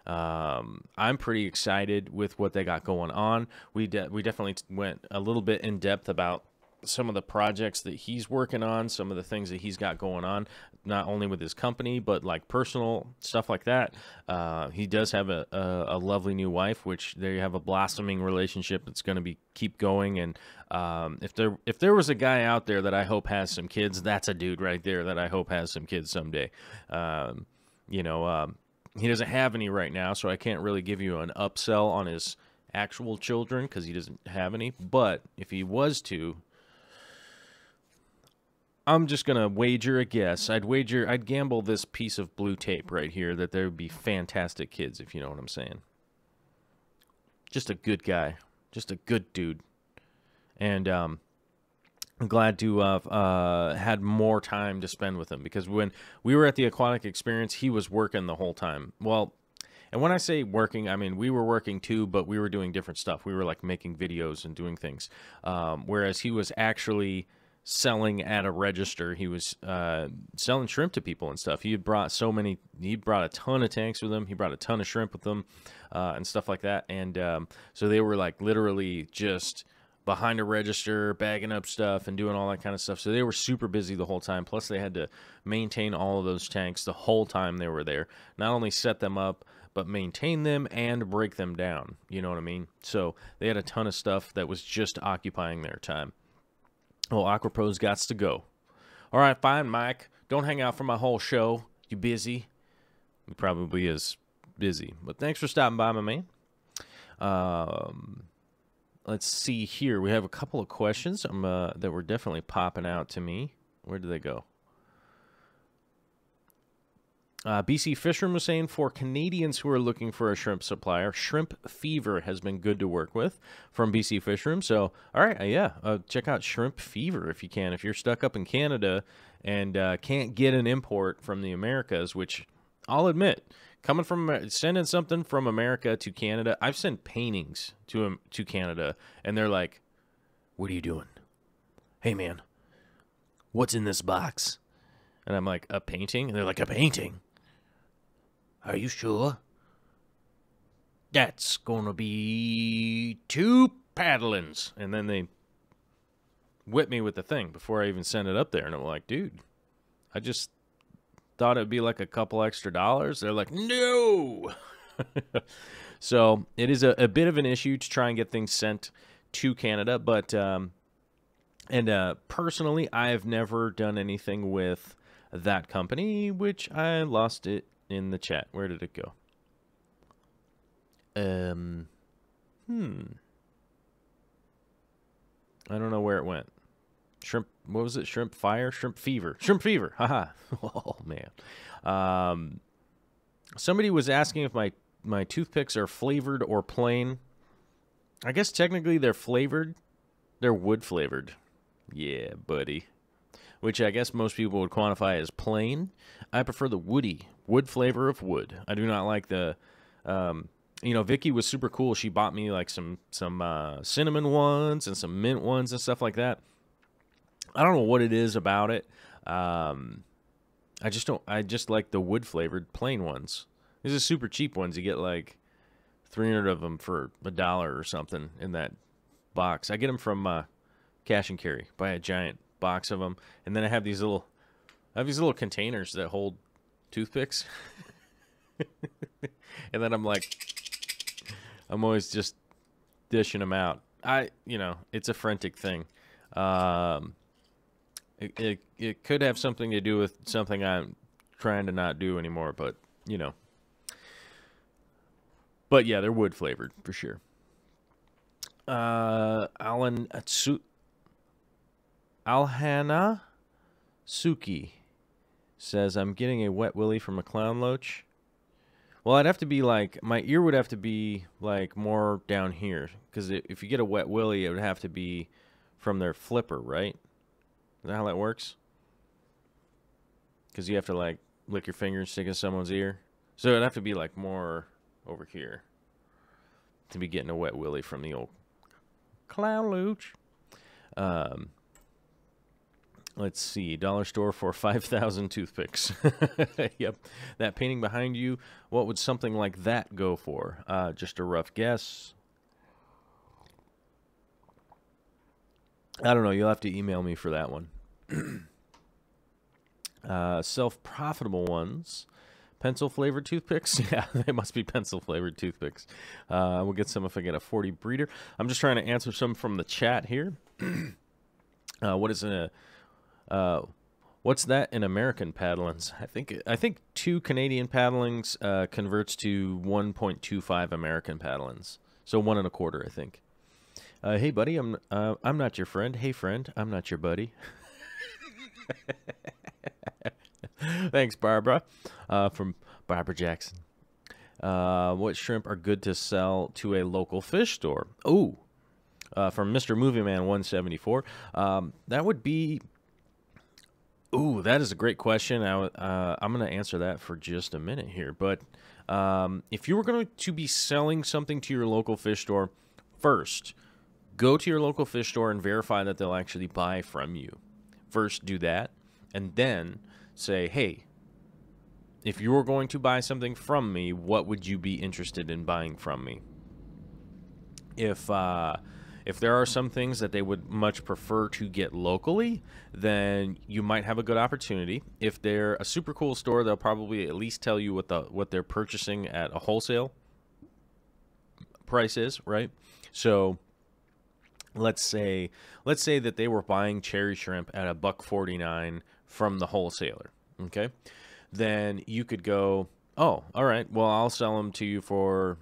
I'm pretty excited with what they got going on. We definitely went a little bit in depth about some of the projects that he's working on, some of the things that he's got going on, not only with his company, but like personal stuff like that. He does have a lovely new wife, which they have a blossoming relationship that's going to keep going. And if there was a guy out there that I hope has some kids, that's a dude right there that I hope has some kids someday. He doesn't have any right now, so I can't really give you an upsell on his actual children because he doesn't have any. But if he was to, I'm just going to wager a guess. I'd gamble this piece of blue tape right here that there would be fantastic kids, if you know what I'm saying. Just a good guy. Just a good dude. And I'm glad to have had more time to spend with him, because when we were at the Aquatic Experience, he was working the whole time. Well, and when I say working, I mean we were working too, but we were doing different stuff. We were like making videos and doing things. Whereas he was actually selling at a register. He was selling shrimp to people and stuff. He brought a ton of tanks with him. He brought a ton of shrimp with him and stuff like that. And so they were like literally just behind a register, bagging up stuff and doing all that kind of stuff. So they were super busy the whole time. Plus they had to maintain all of those tanks the whole time they were there. Not only set them up, but maintain them and break them down. You know what I mean? So they had a ton of stuff that was just occupying their time. Oh, AquaPro's gots to go. All right, fine, Mike. Don't hang out for my whole show. You busy? He probably is busy. But thanks for stopping by, my man. Let's see here. We have a couple of questions that were definitely popping out to me. Where did they go? BC Fisherman was saying, for Canadians who are looking for a shrimp supplier, Shrimp Fever has been good to work with from BC Fisherman. So, all right, check out Shrimp Fever if you can. If you're stuck up in Canada and can't get an import from the Americas, which I'll admit, sending something from America to Canada, I've sent paintings to Canada, and they're like, "What are you doing? Hey, man, what's in this box?" And I'm like, "A painting?" And they're like, "A painting? Are you sure? That's gonna be 2 paddlings." And then they whip me with the thing before I even send it up there. And I'm like, dude, I just thought it'd be like a couple extra dollars. They're like, no. So it is a bit of an issue to try and get things sent to Canada. But, personally, I have never done anything with that company, which I lost it in the chat. Where did it go? I don't know where it went. Shrimp, what was it? Shrimp Fire? Shrimp Fever. Shrimp Fever. Haha. Oh, man. Somebody was asking if my toothpicks are flavored or plain. I guess technically they're flavored. They're wood flavored. Yeah, buddy. Which I guess most people would quantify as plain. I prefer the wood flavor of wood. I do not like the, Vicky was super cool. She bought me like some cinnamon ones and some mint ones and stuff like that. I don't know what it is about it. I just don't. I just like the wood flavored plain ones. These are super cheap ones. You get like 300 of them for $1 or something in that box. I get them from Cash and Carry. Buy a giant box of them, and then I have these little containers that hold toothpicks. And then I'm always just dishing them out. It's a frantic thing. It could have something to do with something I'm trying to not do anymore, but But yeah, they're wood flavored for sure. Alhana Suki says, I'm getting a wet willy from a clown loach. Well, I'd have to be like, my ear would have to be like more down here, because if you get a wet willy, it would have to be from their flipper, right? Is that how that works? Because you have to like lick your fingers, stick in someone's ear. So it'd have to be like more over here to be getting a wet willy from the old clown loach. Let's see, dollar store for 5,000 toothpicks. Yep, that painting behind you, what would something like that go for? Just a rough guess. I don't know, you'll have to email me for that one. Self-profitable ones. Pencil-flavored toothpicks? Yeah, they must be pencil-flavored toothpicks. We'll get some if I get a 40 breeder. I'm just trying to answer some from the chat here. What's that in American paddlings? I think 2 Canadian paddlings converts to 1.25 American paddlings. So 1 1/4, I think. Hey buddy, I'm not your friend. Hey friend, I'm not your buddy. Thanks, Barbara. From Barbara Jackson. What shrimp are good to sell to a local fish store? Oh, from Mr. Movie Man 174. That would be. Ooh, that is a great question. I'm going to answer that for just a minute here. But if you were going to be selling something to your local fish store, first, go to your local fish store and verify that they'll actually buy from you. First, do that. And then say, hey, if you were going to buy something from me, what would you be interested in buying from me? If there are some things that they would much prefer to get locally, then you might have a good opportunity. If they're a super cool store, they'll probably at least tell you what they're purchasing at a wholesale price is, right? So let's say that they were buying cherry shrimp at $1.49 from the wholesaler, okay? Then you could go, oh, all right, well, I'll sell them to you for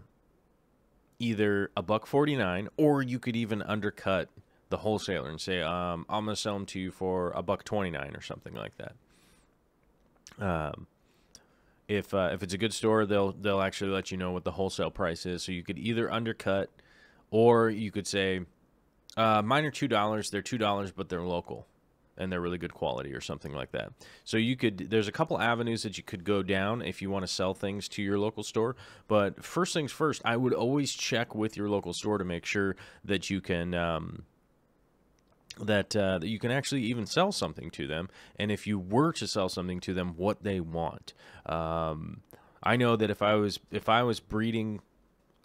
either $1.49, or you could even undercut the wholesaler and say, I'm going to sell them to you for $1.29 or something like that. If it's a good store, they'll actually let you know what the wholesale price is. So you could either undercut, or you could say, mine are $2. They're $2, but they're local, and they're really good quality or something like that. So there's a couple avenues that you could go down if you want to sell things to your local store. But first things first, I would always check with your local store to make sure that you can that you can actually even sell something to them. And if you were to sell something to them, what they want. I know that if I was breeding,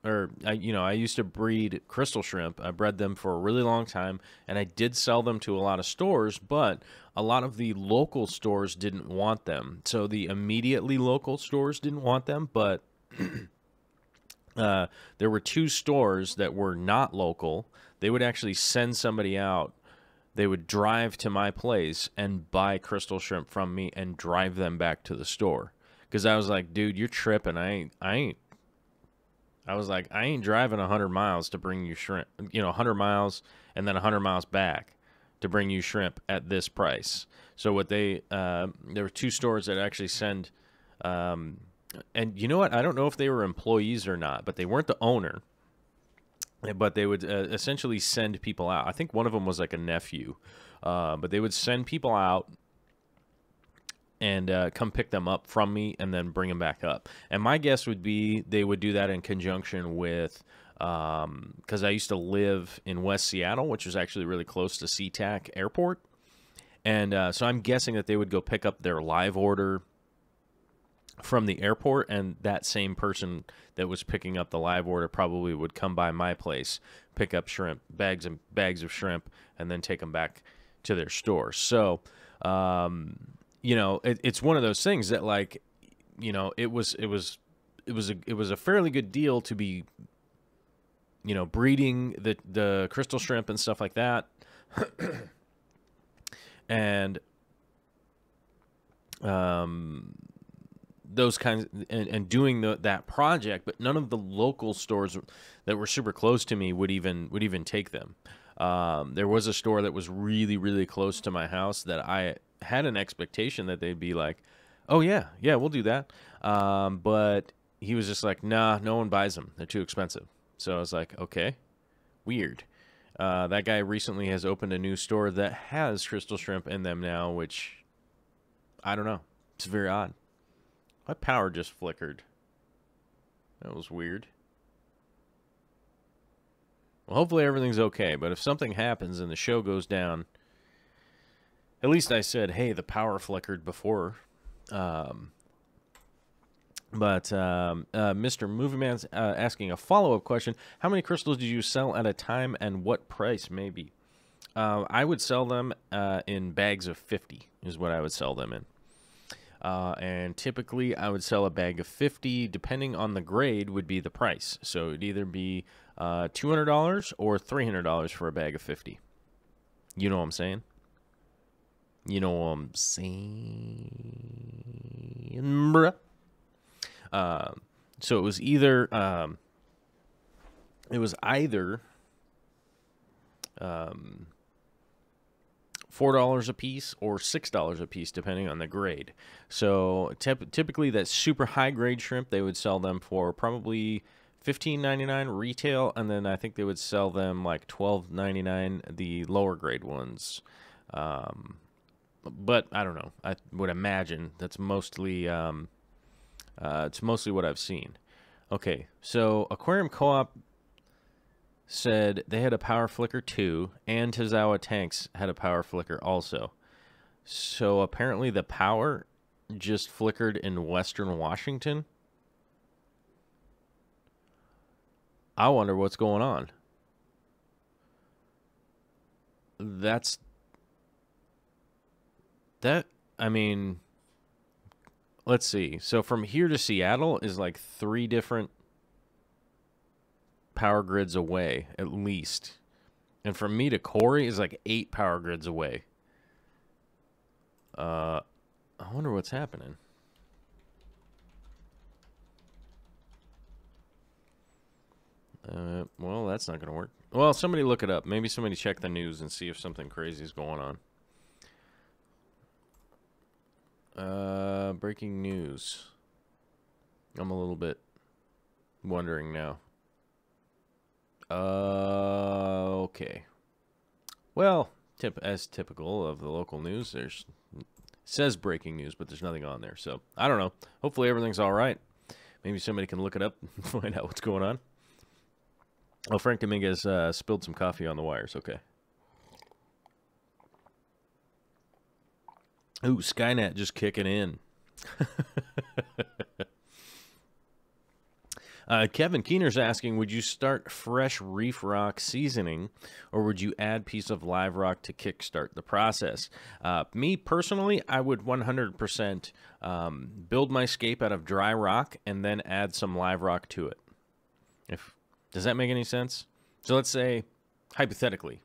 or I used to breed crystal shrimp. I bred them for a really long time, and I did sell them to a lot of stores, but a lot of the local stores didn't want them. So the immediately local stores didn't want them, but there were 2 stores that were not local. They would actually send somebody out. They would drive to my place and buy crystal shrimp from me and drive them back to the store. Because I was like, dude, you're tripping. I was like, I ain't driving 100 miles to bring you shrimp, 100 miles and then 100 miles back to bring you shrimp at this price. So what there were 2 stores that actually send, and you know what? I don't know if they were employees or not, but they weren't the owner, but they would essentially send people out. I think one of them was like a nephew, but they would send people out and come pick them up from me and then bring them back up. And my guess would be they would do that in conjunction with, because I used to live in West Seattle, which was actually really close to SeaTac Airport. And so I'm guessing that they would go pick up their live order from the airport, and that same person that was picking up the live order probably would come by my place, pick up shrimp, bags and bags of shrimp, and then take them back to their store. So, you know, it's one of those things that, like, you know, it was a fairly good deal to be, you know, breeding the crystal shrimp and stuff like that. And those kinds and doing that project, but none of the local stores that were super close to me would even take them. There was a store that was really, really close to my house that I had an expectation that they'd be like, oh yeah, we'll do that. But he was just like, nah, no one buys them. They're too expensive. So I was like, okay, weird. That guy recently has opened a new store that has crystal shrimp in them now, which I don't know. It's very odd. My power just flickered. That was weird. Well, hopefully everything's okay, but if something happens and the show goes down, at least I said, hey, the power flickered before. Mr. Movie Man's asking a follow-up question. How many crystals do you sell at a time, and what price maybe? I would sell them in bags of 50 is what I would sell them in. And typically I would sell a bag of 50, depending on the grade would be the price. So it'd either be $200 or $300 for a bag of 50. You know what I'm saying? You know what I'm saying, bruh? So it was either $4 a piece or $6 a piece, depending on the grade. So typically that super high grade shrimp, they would sell them for probably $15.99 retail, and then I think they would sell them like $12.99 the lower grade ones. But I don't know. I would imagine that's mostly it's mostly what I've seen. Okay, so Aquarium Co-op said they had a power flicker too, and Tazawa Tanks had a power flicker also. So apparently the power just flickered in Western Washington. I wonder what's going on. I mean, let's see. So from here to Seattle is like 3 different power grids away, at least. And from me to Corey is like 8 power grids away. I wonder what's happening. Well, that's not going to work. Well, somebody look it up. Maybe somebody check the news and see if something crazy is going on. Breaking news. I'm a little bit wondering now. Okay. Well, as typical of the local news, there's says breaking news, but there's nothing on there. So I don't know. Hopefully everything's all right. Maybe somebody can look it up and find out what's going on. Oh, Frank Dominguez spilled some coffee on the wires. Okay. Ooh, Skynet just kicking in. Kevin Keener's asking, would you start fresh reef rock seasoning, or would you add piece of live rock to kickstart the process? Me, personally, I would 100% build my scape out of dry rock and then add some live rock to it. Does that make any sense? So let's say, hypothetically,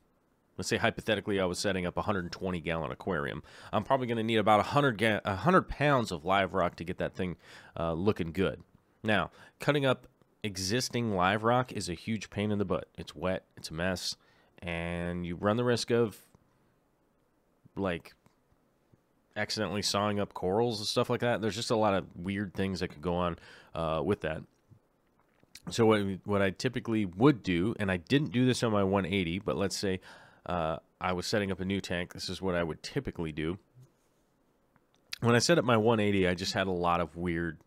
I was setting up a 120-gallon aquarium. I'm probably going to need about 100 pounds of live rock to get that thing looking good. Now, cutting up existing live rock is a huge pain in the butt. It's wet, it's a mess, and you run the risk of, like, accidentally sawing up corals and stuff like that. There's just a lot of weird things that could go on with that. So what I typically would do, and I didn't do this on my 180, but let's say I was setting up a new tank. This is what I would typically do. When I set up my 180, I just had a lot of weird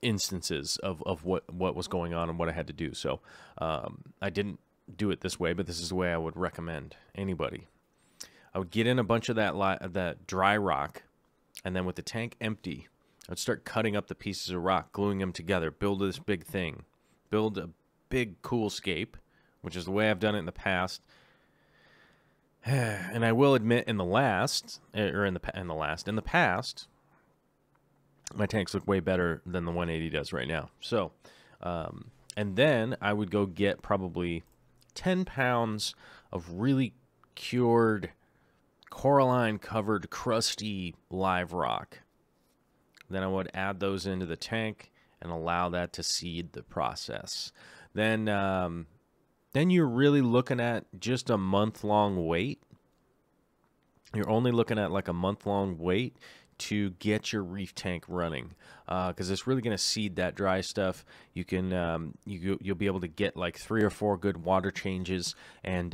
instances of what was going on and what I had to do. So I didn't do it this way, but this is the way I would recommend anybody. I would get in a bunch of that dry rock, and then with the tank empty, I would start cutting up the pieces of rock, gluing them together, build this big thing, build a big cool scape, which is the way I've done it in the past. And I will admit, in the past, my tanks look way better than the 180 does right now. So, and then I would go get probably 10 pounds of really cured, coralline-covered, crusty live rock. Then I would add those into the tank and allow that to seed the process. Then you're really looking at just a month-long wait. You're only looking at like a month-long wait to get your reef tank running, because it's really going to seed that dry stuff. You can you'll be able to get like 3 or 4 good water changes, and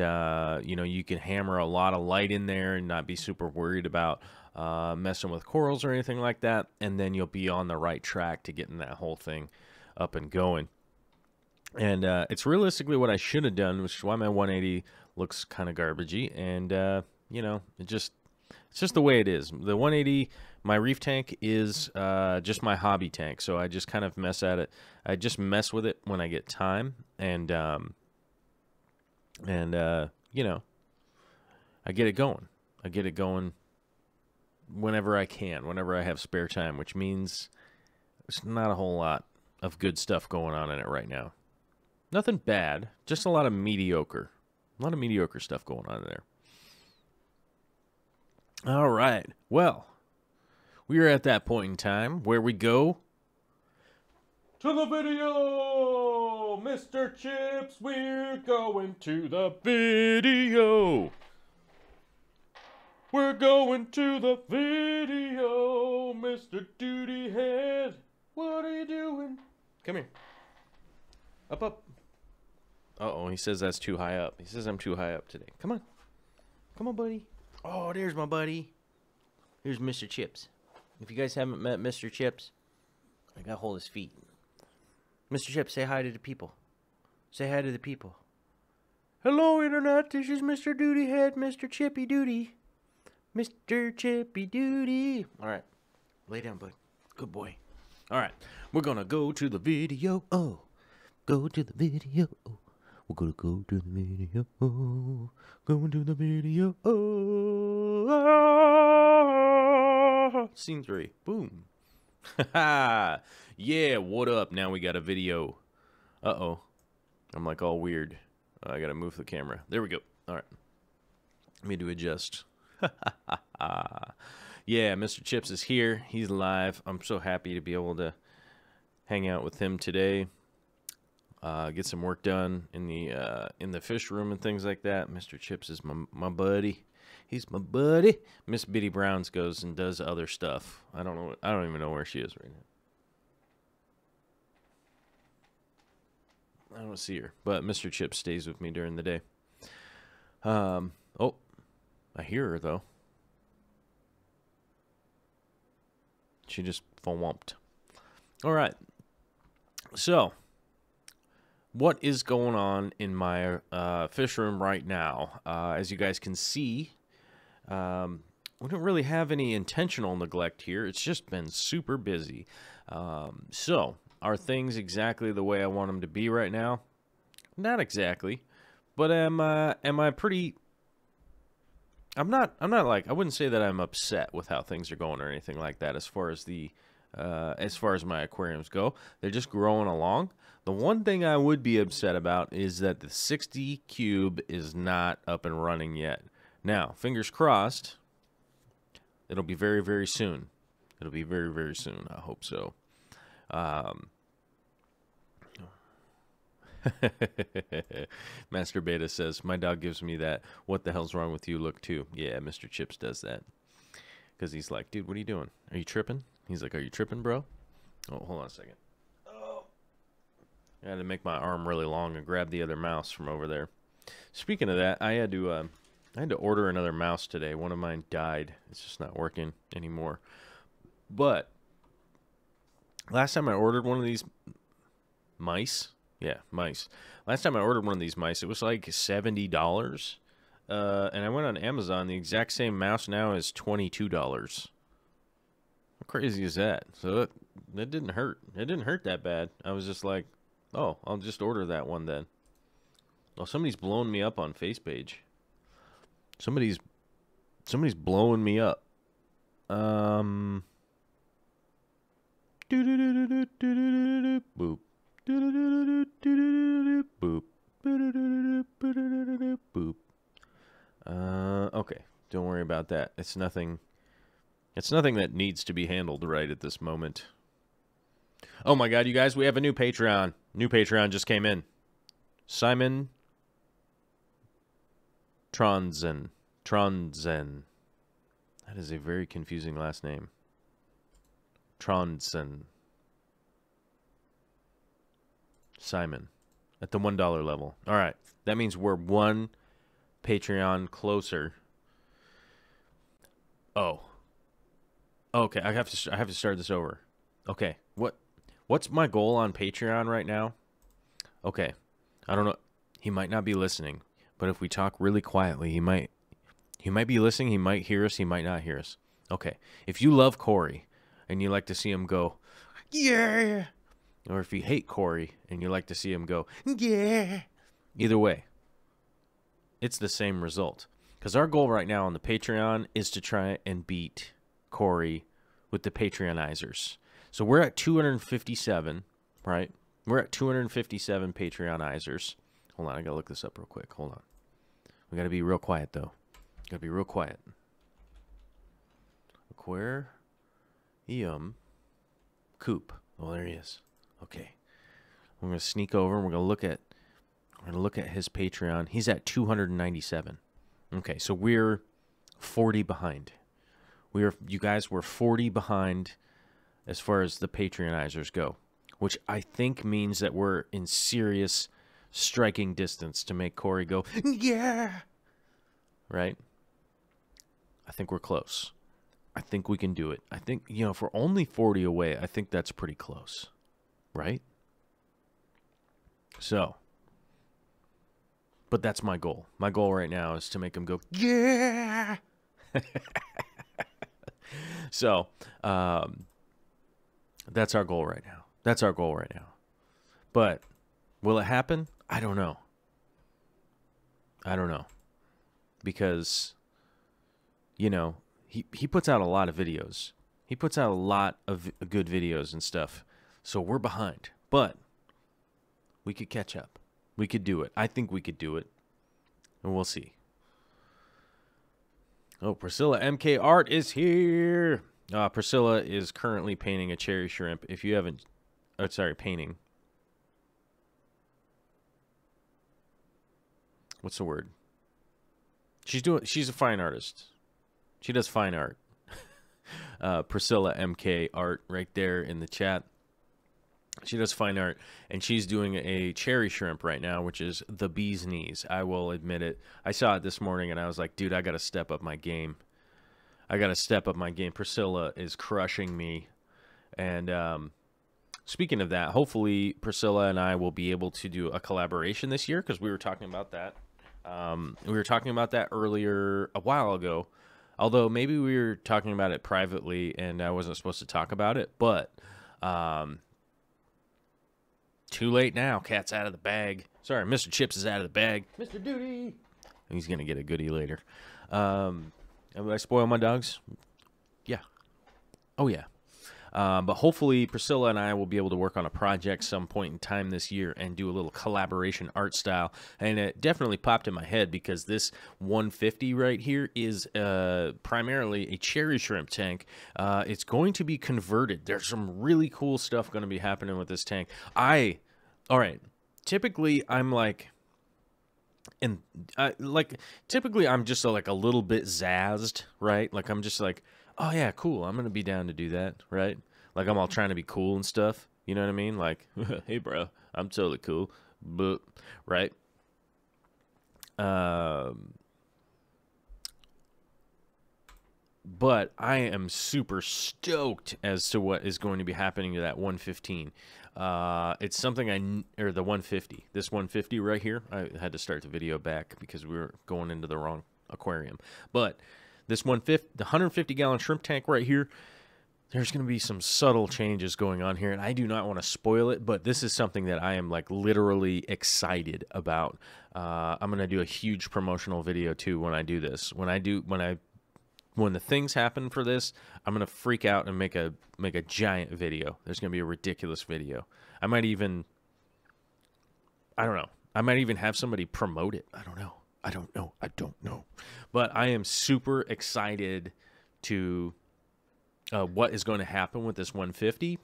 you can hammer a lot of light in there and not be super worried about messing with corals or anything like that. And then you'll be on the right track to getting that whole thing up and going. And it's realistically what I should have done, which is why my 180 looks kind of garbagey. And it's just the way it is. The 180, my reef tank is just my hobby tank, so I just kind of mess at it. I just mess with it when I get time, and I get it going. I get it going whenever I can, whenever I have spare time, which means there's not a whole lot of good stuff going on in it right now. Nothing bad, just a lot of mediocre. A lot of mediocre stuff going on in there. All right. Well, we are at that point in time where we go to the video. Mr. Chips, we're going to the video. We're going to the video, Mr. Duty Head. What are you doing? Come here. Up, up. Uh-oh, he says that's too high up. He says I'm too high up today. Come on. Come on, buddy. Oh, there's my buddy. Here's Mr. Chips. If you guys haven't met Mr. Chips, I gotta hold his feet. Mr. Chips, say hi to the people. Say hi to the people. Hello, Internet. This is Mr. Duty Head, Mr. Chippy Duty. Mr. Chippy Duty. All right. Lay down, bud. Good boy. All right. We're gonna go to the video. Oh. Go to the video. We're gonna go to the video. Going to the video. Scene 3. Boom. Yeah, what up? Now we got a video. Uh-oh. I'm like all weird. I gotta move the camera. There we go. All right. Let me do adjust. Yeah, Mr. Chips is here. He's live. I'm so happy to be able to hang out with him today. Get some work done in the fish room and things like that. Mr. Chips is my buddy. He's my buddy. Miss Bitty Browns goes and does other stuff. I don't even know where she is right now. I don't see her, but Mr. Chips stays with me during the day. Oh, I hear her though. She just flumped. All right. So, what is going on in my fish room right now? As you guys can see, we don't really have any intentional neglect here. It's just been super busy. So, are things exactly the way I want them to be right now? Not exactly, but am I pretty? I'm not like, I wouldn't say that I'm upset with how things are going or anything like that. As far as my aquariums go, they're just growing along. The one thing I would be upset about is that the 60 cube is not up and running yet. Now, fingers crossed, it'll be very, very soon. It'll be very, very soon. I hope so. Master Beta says, my dog gives me that "what the hell's wrong with you" look too. Yeah, Mr. Chips does that. Because he's like, dude, what are you doing? Are you tripping? He's like, are you tripping, bro? Oh, hold on a second. Oh, I had to make my arm really long and grab the other mouse from over there. Speaking of that, I had to order another mouse today. One of mine died. It's just not working anymore. But last time I ordered one of these mice. Yeah, mice. Last time I ordered one of these mice, it was like $70. and I went on Amazon. The exact same mouse now is $22. How crazy is that? So it didn't hurt. It didn't hurt that bad. I was just like, oh, I'll just order that one then. Well, somebody's blowing me up on FacePage. Somebody's blowing me up. Boop. Boop. Boop. Okay. Don't worry about that. It's nothing that needs to be handled right at this moment. Oh my god, you guys, we have a new Patreon. New Patreon just came in. Simon Tronzen. That is a very confusing last name. Tronzen. Simon. At the $1 level. All right. That means we're one Patreon closer. Oh. Okay, I have to start this over. Okay. What's my goal on Patreon right now? Okay. I don't know. He might not be listening, but if we talk really quietly, he might be listening, he might hear us, he might not hear us. Okay. If you love Corey and you like to see him go, yeah, or if you hate Corey and you like to see him go, yeah, either way, it's the same result. Because our goal right now on the Patreon is to try and beat Corey with the Patreonizers. So we're at 257, right? We're at 257 Patreonizers. Hold on, I gotta look this up real quick. Hold on. We gotta be real quiet, though. Gotta be real quiet. Aquarium Coop. Oh, there he is. Okay. We're gonna sneak over and we're gonna look at his Patreon. He's at 297. Okay, so we're 40 behind. You guys were 40 behind as far as the Patreonizers go, which I think means that we're in serious striking distance to make Corey go, yeah, right? I think we're close. I think we can do it. I think, if we're only 40 away, I think that's pretty close, right? So, but that's my goal. My goal right now is to make him go, yeah. So, that's our goal right now. That's our goal right now. But will it happen? I don't know. Because, he puts out a lot of videos. He puts out a lot of good videos and stuff. So we're behind. But we could catch up. We could do it. I think we could do it. And we'll see. Oh, Priscilla MK Art is here. Priscilla is currently painting a cherry shrimp. If you haven't... Oh, sorry, painting. What's the word? She's a fine artist. She does fine art. Priscilla MK Art right there in the chat. She does fine art, and she's doing a cherry shrimp right now, which is the bee's knees. I will admit it. I saw it this morning, and I was like, dude, I got to step up my game. Priscilla is crushing me. And speaking of that, hopefully Priscilla and I will be able to do a collaboration this year, because we were talking about that. We were talking about that earlier a while ago, although maybe we were talking about it privately, and I wasn't supposed to talk about it, but... too late now. Cat's out of the bag. Sorry, Mr. Chips is out of the bag. Mr. Duty. He's going to get a goodie later. Did I spoil my dogs? Yeah. Oh, yeah. But hopefully Priscilla and I will be able to work on a project some point in time this year and do a little collaboration art style. And it definitely popped in my head because this 150 right here is primarily a cherry shrimp tank. It's going to be converted. There's some really cool stuff going to be happening with this tank. All right. Typically, I'm like... typically I'm just like a little bit zazzed, right? Like I'm just like, oh yeah, cool. I'm gonna be down to do that, right? Like I'm all trying to be cool and stuff. You know what I mean? Like, hey, bro, I'm totally cool, but right? But I am super stoked as to what is going to be happening to that 115. It's something or the 150. This 150 right here. I had to start the video back because we were going into the wrong aquarium. But this 150, the 150-gallon shrimp tank right here, there's going to be some subtle changes going on here, and I do not want to spoil it, but this is something that I am like literally excited about. I'm going to do a huge promotional video too when I do this. When the things happen for this, I'm going to freak out and make a giant video. There's going to be a ridiculous video. I don't know. I might even have somebody promote it. I don't know. But I am super excited to what is going to happen with this 150.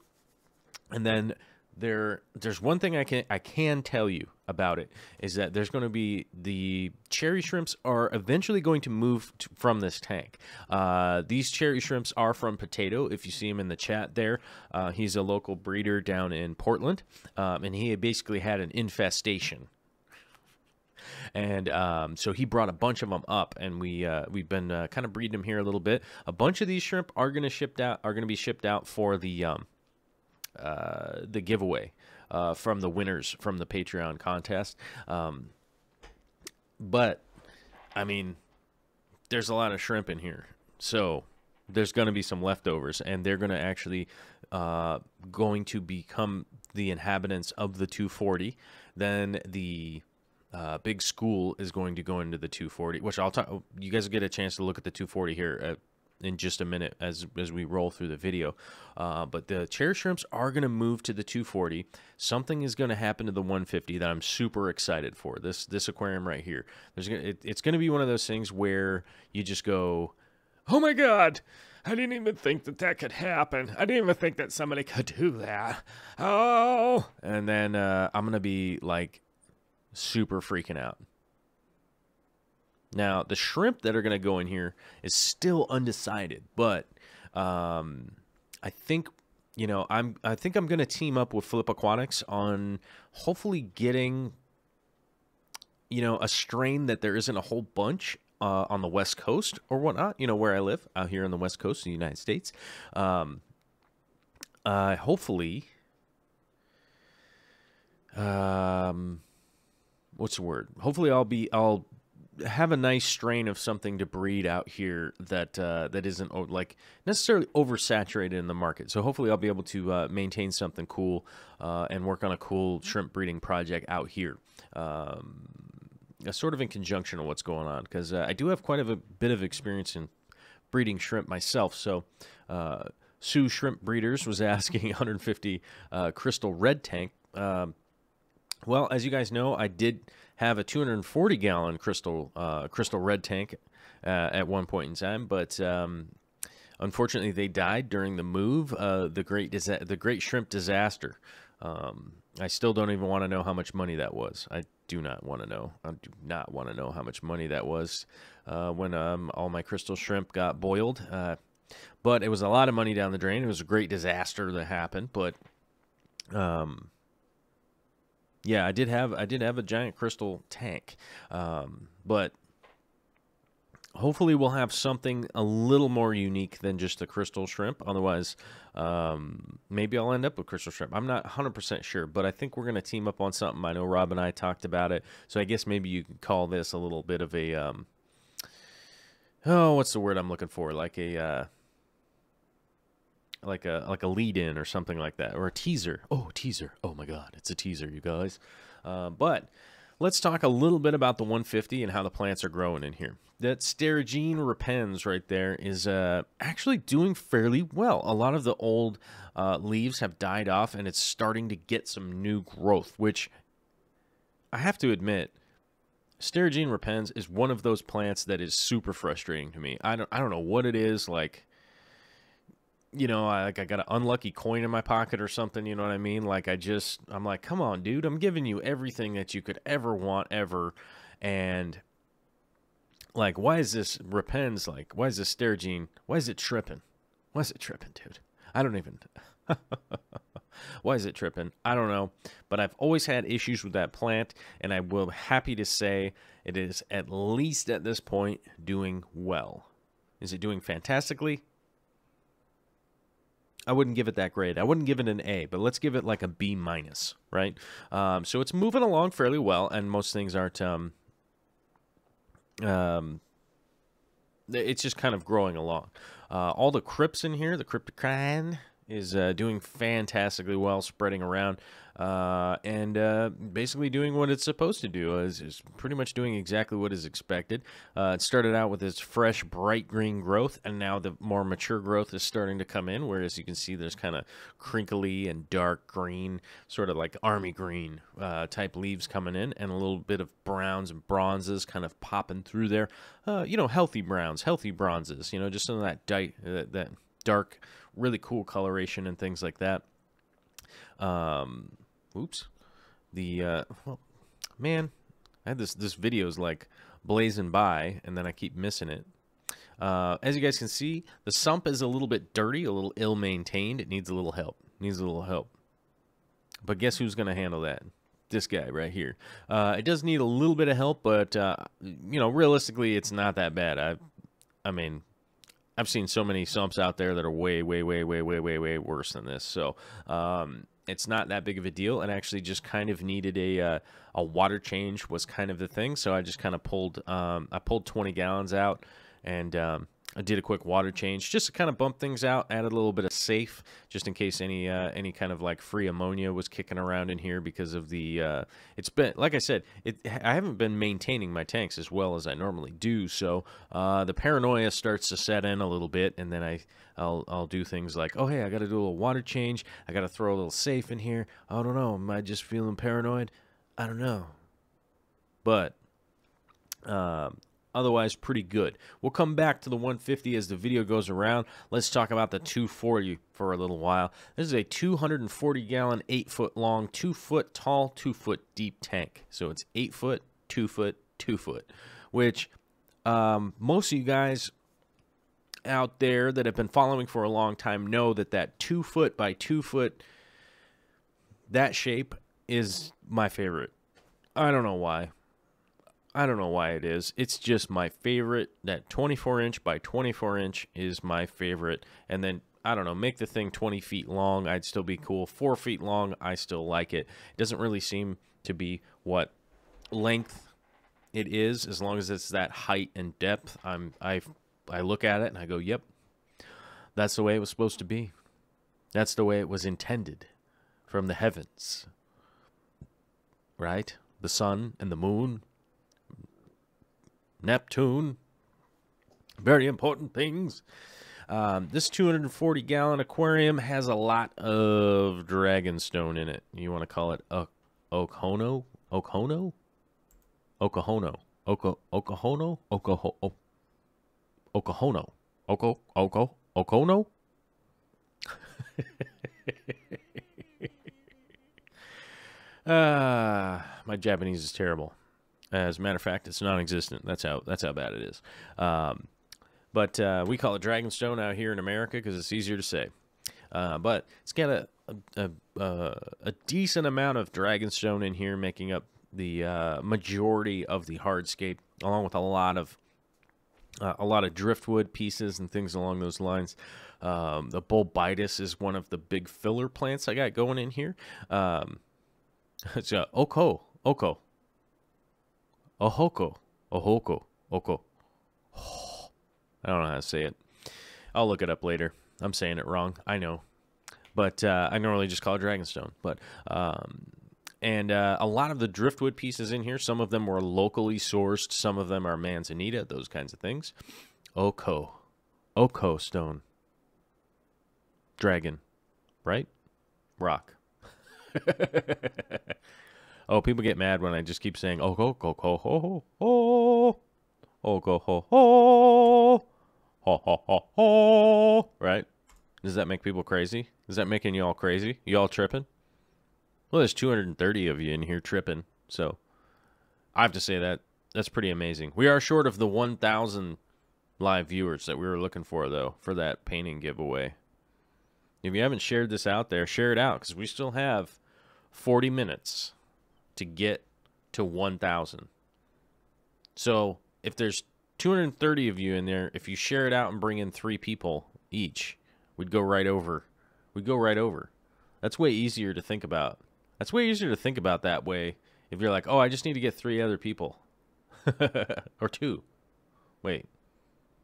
And then there's one thing I can tell you about it, is that there's going to be the cherry shrimps are eventually going to move from this tank. These cherry shrimps are from Potato. If you see him in the chat there, he's a local breeder down in Portland, and he basically had an infestation. And so he brought a bunch of them up, and we've been kind of breeding them here a little bit. A bunch of these shrimp are going to be shipped out for the giveaway from the winners from the Patreon contest. But I mean, there's a lot of shrimp in here, so there's going to be some leftovers, and they're going to actually going to become the inhabitants of the 240. Then the big school is going to go into the 240, which I'll talk. You guys will get a chance to look at the 240 here in just a minute as we roll through the video. But the cherry shrimps are going to move to the 240. Something is going to happen to the 150 that I'm super excited for. This aquarium right here. It's going to be one of those things where you just go, oh my God, I didn't even think that could happen. I didn't even think that somebody could do that. Oh, and then I'm going to be like super freaking out. Now, the shrimp that are going to go in here is still undecided, but I think, I think I'm going to team up with Flip Aquatics on hopefully getting, a strain that there isn't a whole bunch on the West Coast or whatnot, where I live out here on the West Coast of the United States. Hopefully, what's the word? Hopefully I'll have a nice strain of something to breed out here that that isn't like necessarily oversaturated in the market. So hopefully I'll be able to maintain something cool and work on a cool shrimp breeding project out here. Sort of in conjunction with what's going on, because I do have quite a bit of experience in breeding shrimp myself. So Sue Shrimp Breeders was asking 150 crystal red tank. Well, as you guys know, I did have a 240-gallon crystal red tank at one point in time, but unfortunately they died during the move. The great shrimp disaster. I still don't even want to know how much money that was. I do not want to know. I do not want to know how much money that was when all my crystal shrimp got boiled. But it was a lot of money down the drain. It was a great disaster that happened, but yeah, I did have a giant crystal tank, but hopefully we'll have something a little more unique than just the crystal shrimp. Otherwise, maybe I'll end up with crystal shrimp. I'm not 100% sure, but I think we're going to team up on something. I know Rob and I talked about it, so I guess maybe you could call this a little bit of a, what's the word I'm looking for? Like a lead-in or something like that, or a teaser. Oh, teaser. Oh my God, it's a teaser, you guys. But let's talk a little bit about the 150 and how the plants are growing in here. That Sterigine repens right there is actually doing fairly well. A lot of the old leaves have died off, and it's starting to get some new growth, which I have to admit, Sterigine repens is one of those plants that is super frustrating to me. I don't know what it is, like, I got an unlucky coin in my pocket or something, you know what I mean? Like, I'm like, come on, dude, I'm giving you everything that you could ever want, ever, and, like, why is this repens, like, why is this Sterigine, why is it tripping? Why is it tripping, dude? I don't even, why is it tripping? I don't know, but I've always had issues with that plant, and I will happy to say it is, at least at this point, doing well. Is it doing fantastically? I wouldn't give it that grade. I wouldn't give it an A, but let's give it like a B minus, right? So it's moving along fairly well, and most things aren't. It's just kind of growing along. All the crypts in here, the cryptocrine is doing fantastically well, spreading around, and basically doing what it's supposed to do. Is pretty much doing exactly what is expected. It started out with its fresh, bright green growth, and now the more mature growth is starting to come in, whereas you can see there's kind of crinkly and dark green, sort of like army green type leaves coming in, and a little bit of browns and bronzes kind of popping through there. You know, healthy browns, healthy bronzes, you know, just some of that dark, really cool coloration and things like that. Oops. Well, man, I had this video's like blazing by, and then I keep missing it. As you guys can see, the sump is a little bit dirty, a little ill-maintained. It needs a little help. But guess who's going to handle that? This guy right here. It does need a little bit of help, but, you know, realistically, it's not that bad. I mean, I've seen so many sumps out there that are way worse than this. So, it's not that big of a deal, and actually just kind of needed a water change was kind of the thing. So I just kind of pulled 20 gallons out, and I did a quick water change just to kind of bump things out, added a little bit of safe just in case any kind of like free ammonia was kicking around in here because of the it's been, like I said, I haven't been maintaining my tanks as well as I normally do, so the paranoia starts to set in a little bit, and then I'll do things like, oh hey, I got to do a little water change, I got to throw a little safe in here. I don't know, am I just feeling paranoid? I don't know, but otherwise, pretty good. We'll come back to the 150 as the video goes around. Let's talk about the 240 for a little while. This is a 240-gallon, 8-foot long, 2-foot tall, 2-foot deep tank. So it's 8 foot, 2 foot, 2 foot, which most of you guys out there that have been following for a long time know that 2 foot by 2 foot, that shape is my favorite. I don't know why. I don't know why it is. It's just my favorite. That 24-inch by 24-inch is my favorite. And then, I don't know, make the thing 20 feet long. I'd still be cool. 4 feet long, I still like it. It doesn't really seem to be what length it is, as long as it's that height and depth. I look at it and I go, yep, that's the way it was supposed to be. That's the way it was intended from the heavens. Right? The sun and the moon. Neptune, very important things. This 240-gallon aquarium has a lot of dragonstone in it. You want to call it Okohono? Okohono? Okohono. Okohono? Okohono. Okono? My Japanese is terrible. As a matter of fact, it's non-existent. That's how bad it is. But we call it dragonstone out here in America because it's easier to say. But it's got a decent amount of dragonstone in here, making up the majority of the hardscape, along with a lot of driftwood pieces and things along those lines. The bulbitis is one of the big filler plants I got going in here. It's Oko. Ohoko. I don't know how to say it. I'll look it up later. I'm saying it wrong. I know. But I normally just call it dragonstone. But and a lot of the driftwood pieces in here, some of them were locally sourced. Some of them are manzanita, those kinds of things. Oko stone. Dragon. Right? Rock. Oh, people get mad when I just keep saying ho ho ho ho ho ho ho. Right? Does that make people crazy? Is that making you all crazy? You all tripping? Well, there's 230 of you in here tripping, so I have to say that's pretty amazing. We are short of the 1,000 live viewers that we were looking for, though, for that painting giveaway. If you haven't shared this out there, share it out, because we still have 40 minutes to get to 1,000. So if there's 230 of you in there. If you share it out and bring in 3 people each, we'd go right over. We'd go right over. That's way easier to think about. That's way easier to think about that way. If you're like, oh, I just need to get 3 other people. Or 2. Wait.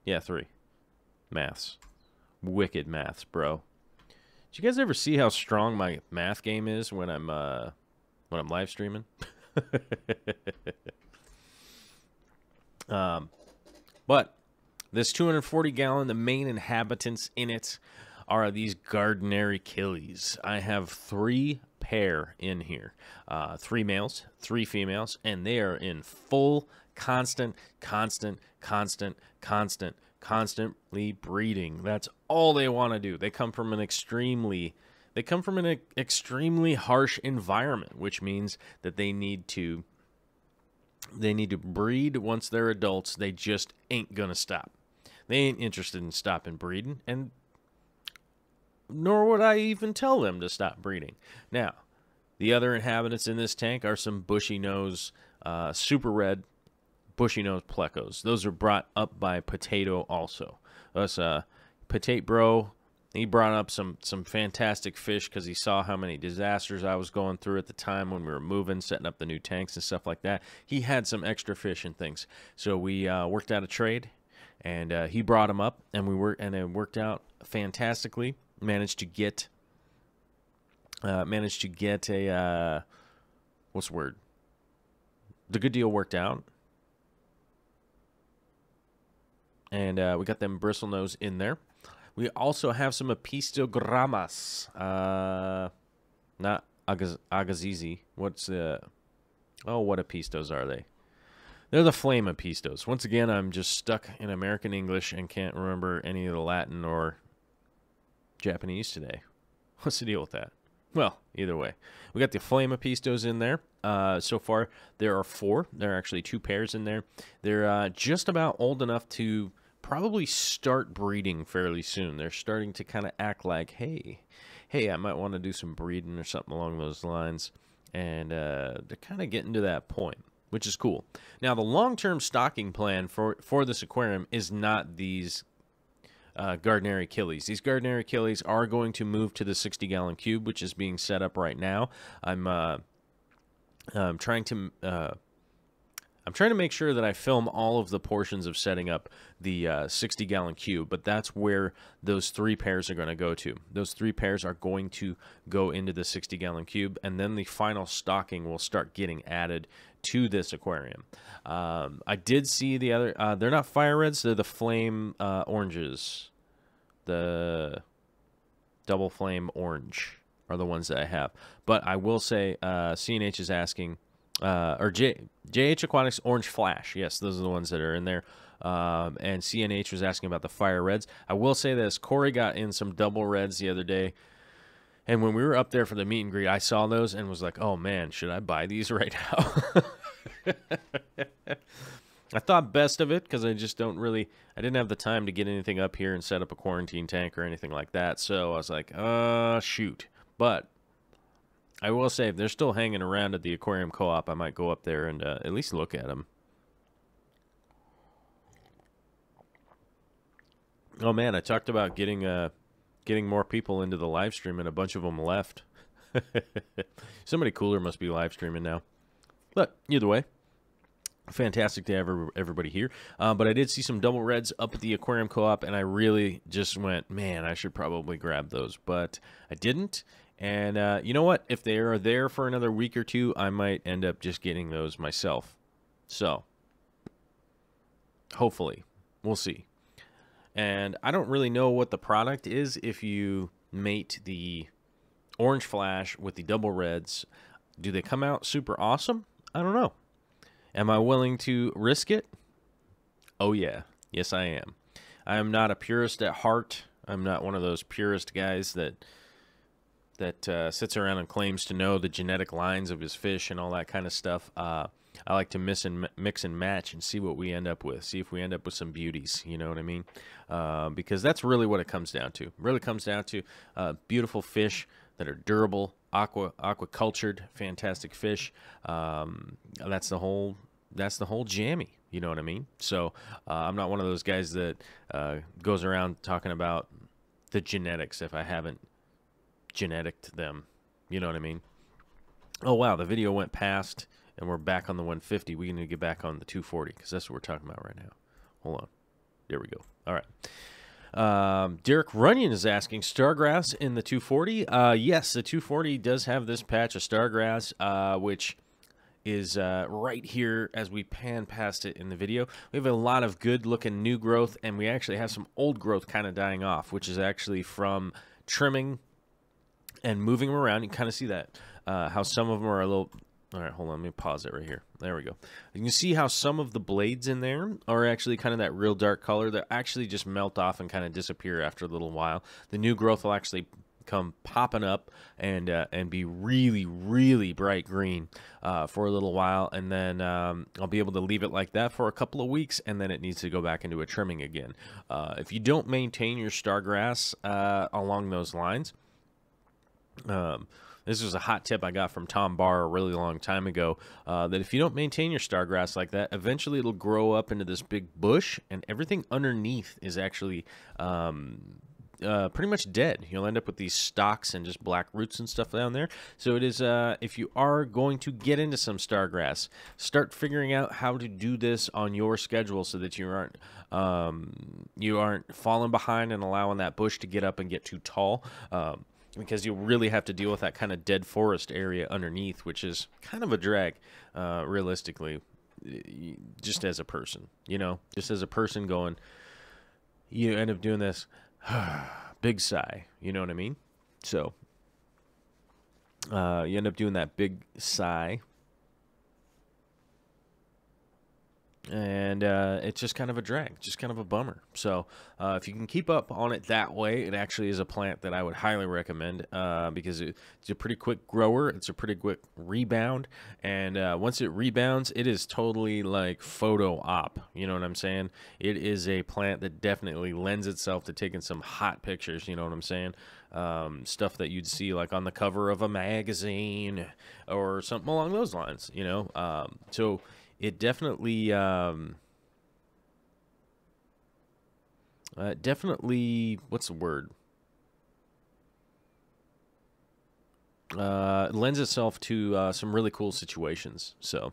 Yeah, 3. Maths. Wicked maths, bro. Did you guys ever see how strong my math game is when I'm live streaming? But this 240 gallon, the main inhabitants in it are these Gardneri killies. I have 3 pair in here. 3 males, 3 females, and they are in full constantly breeding. That's all they want to do. They come from an extremely harsh environment, which means that they need to breed once they're adults. They just ain't gonna stop. They ain't interested in stopping breeding, and nor would I even tell them to stop breeding. Now, the other inhabitants in this tank are some bushy nose, super red bushy nose plecos. Those are brought up by Potato also. Us, Potato Bro, he brought up some fantastic fish because he saw how many disasters I was going through at the time when we were moving, setting up the new tanks and stuff like that. He had some extra fish and things. So we worked out a trade, and he brought them up, and it worked out fantastically. Managed to get a what's the word? The good deal worked out. And we got them bristlenose in there. We also have some apistogramas. Not agazizi. What apistos are they? They're the flame apistos. Once again, I'm just stuck in American English and can't remember any of the Latin or Japanese today. What's the deal with that? Well, either way. We got the flame apistos in there. So far, there are 4. There are actually 2 pairs in there. They're just about old enough to probably start breeding fairly soon. They're starting to kind of act like, hey, I might want to do some breeding or something along those lines. And they're kind of getting to that point, which is cool. Now, the long-term stocking plan for this aquarium is not these Gardneri killies. These Gardneri killies are going to move to the 60-gallon cube, which is being set up right now. I'm trying to make sure that I film all of the portions of setting up the 60-gallon cube, but that's where those 3 pairs are going to go to. Those 3 pairs are going to go into the 60-gallon cube, and then the final stocking will start getting added to this aquarium. I did see the other, they're not fire reds, they're the flame oranges. The double flame orange are the ones that I have. But I will say, CNH is asking, or JH Aquatics Orange Flash. Yes, those are the ones that are in there. And CNH was asking about the fire reds. I will say this, Corey got in some double reds the other day. And when we were up there for the meet and greet, I saw those and was like, oh man, should I buy these right now? I thought best of it because I just I didn't have the time to get anything up here and set up a quarantine tank or anything like that. So I was like, shoot. But I will say, if they're still hanging around at the Aquarium Co-op, I might go up there and at least look at them. Oh man, I talked about getting more people into the live stream, and a bunch of them left. Somebody cooler must be live streaming now. But either way, fantastic to have everybody here. But I did see some double reds up at the Aquarium Co-op, and I really just went, man, I should probably grab those. But I didn't. And you know what? If they are there for another week or 2, I might end up just getting those myself. So, hopefully. We'll see. And I don't really know what the product is if you mate the orange flash with the double reds. Do they come out super awesome? I don't know. Am I willing to risk it? Oh yeah. Yes, I am. I am not a purist at heart. I'm not one of those purist guys that sits around and claims to know the genetic lines of his fish and all that kind of stuff. I like to mix and match and see what we end up with. See if we end up with some beauties, you know what I mean? Because that's really what it comes down to. It really comes down to beautiful fish that are durable, aquacultured, fantastic fish. That's the whole jammy. You know what I mean? So I'm not one of those guys that goes around talking about the genetics if I haven't geneticked them. You know what I mean? Oh, wow, the video went past, and we're back on the 150. We need to get back on the 240, because that's what we're talking about right now. Hold on. There we go. All right. Derek Runyon is asking, Stargrass in the 240? Yes, the 240 does have this patch of Stargrass, which is right here as we pan past it in the video. We have a lot of good-looking new growth, and we actually have some old growth kind of dying off, which is actually from trimming and moving them around. You can kind of see that, how some of them are a little... All right, hold on. Let me pause it right here. There we go. You can see how some of the blades in there are actually kind of that real dark color that actually just melt off and kind of disappear after a little while. The new growth will actually come popping up and be really, really bright green for a little while, and then I'll be able to leave it like that for a couple of weeks, and then it needs to go back into a trimming again. If you don't maintain your stargrass along those lines, this was a hot tip I got from Tom Barr a really long time ago, that if you don't maintain your stargrass like that, eventually it'll grow up into this big bush, and everything underneath is actually pretty much dead. You'll end up with these stalks and just black roots and stuff down there. So it is, if you are going to get into some stargrass, start figuring out how to do this on your schedule so that you aren't falling behind and allowing that bush to get up and get too tall. Because you'll really have to deal with that kind of dead forest area underneath, which is kind of a drag, realistically, just as a person, you know, just as a person going, you end up doing this big sigh, you know what I mean? So, you end up doing that big sigh, and it's just kind of a drag, just kind of a bummer. So if you can keep up on it that way, it actually is a plant that I would highly recommend, because it's a pretty quick grower, it's a pretty quick rebound, and once it rebounds, it is totally like photo op, you know what I'm saying? It is a plant that definitely lends itself to taking some hot pictures, you know what I'm saying? Stuff that you'd see like on the cover of a magazine or something along those lines, you know? So it definitely, what's the word? Lends itself to some really cool situations. So,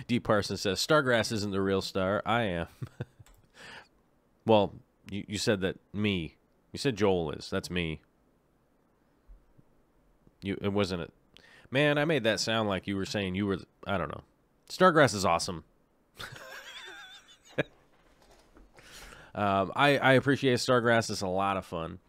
D. Parsons says, Stargrass isn't the real star. I am. Well, you said that me. You said Joel is. That's me. It wasn't it. Man, I made that sound like you were saying you were, I don't know. Stargrass is awesome. I appreciate Stargrass. It's a lot of fun.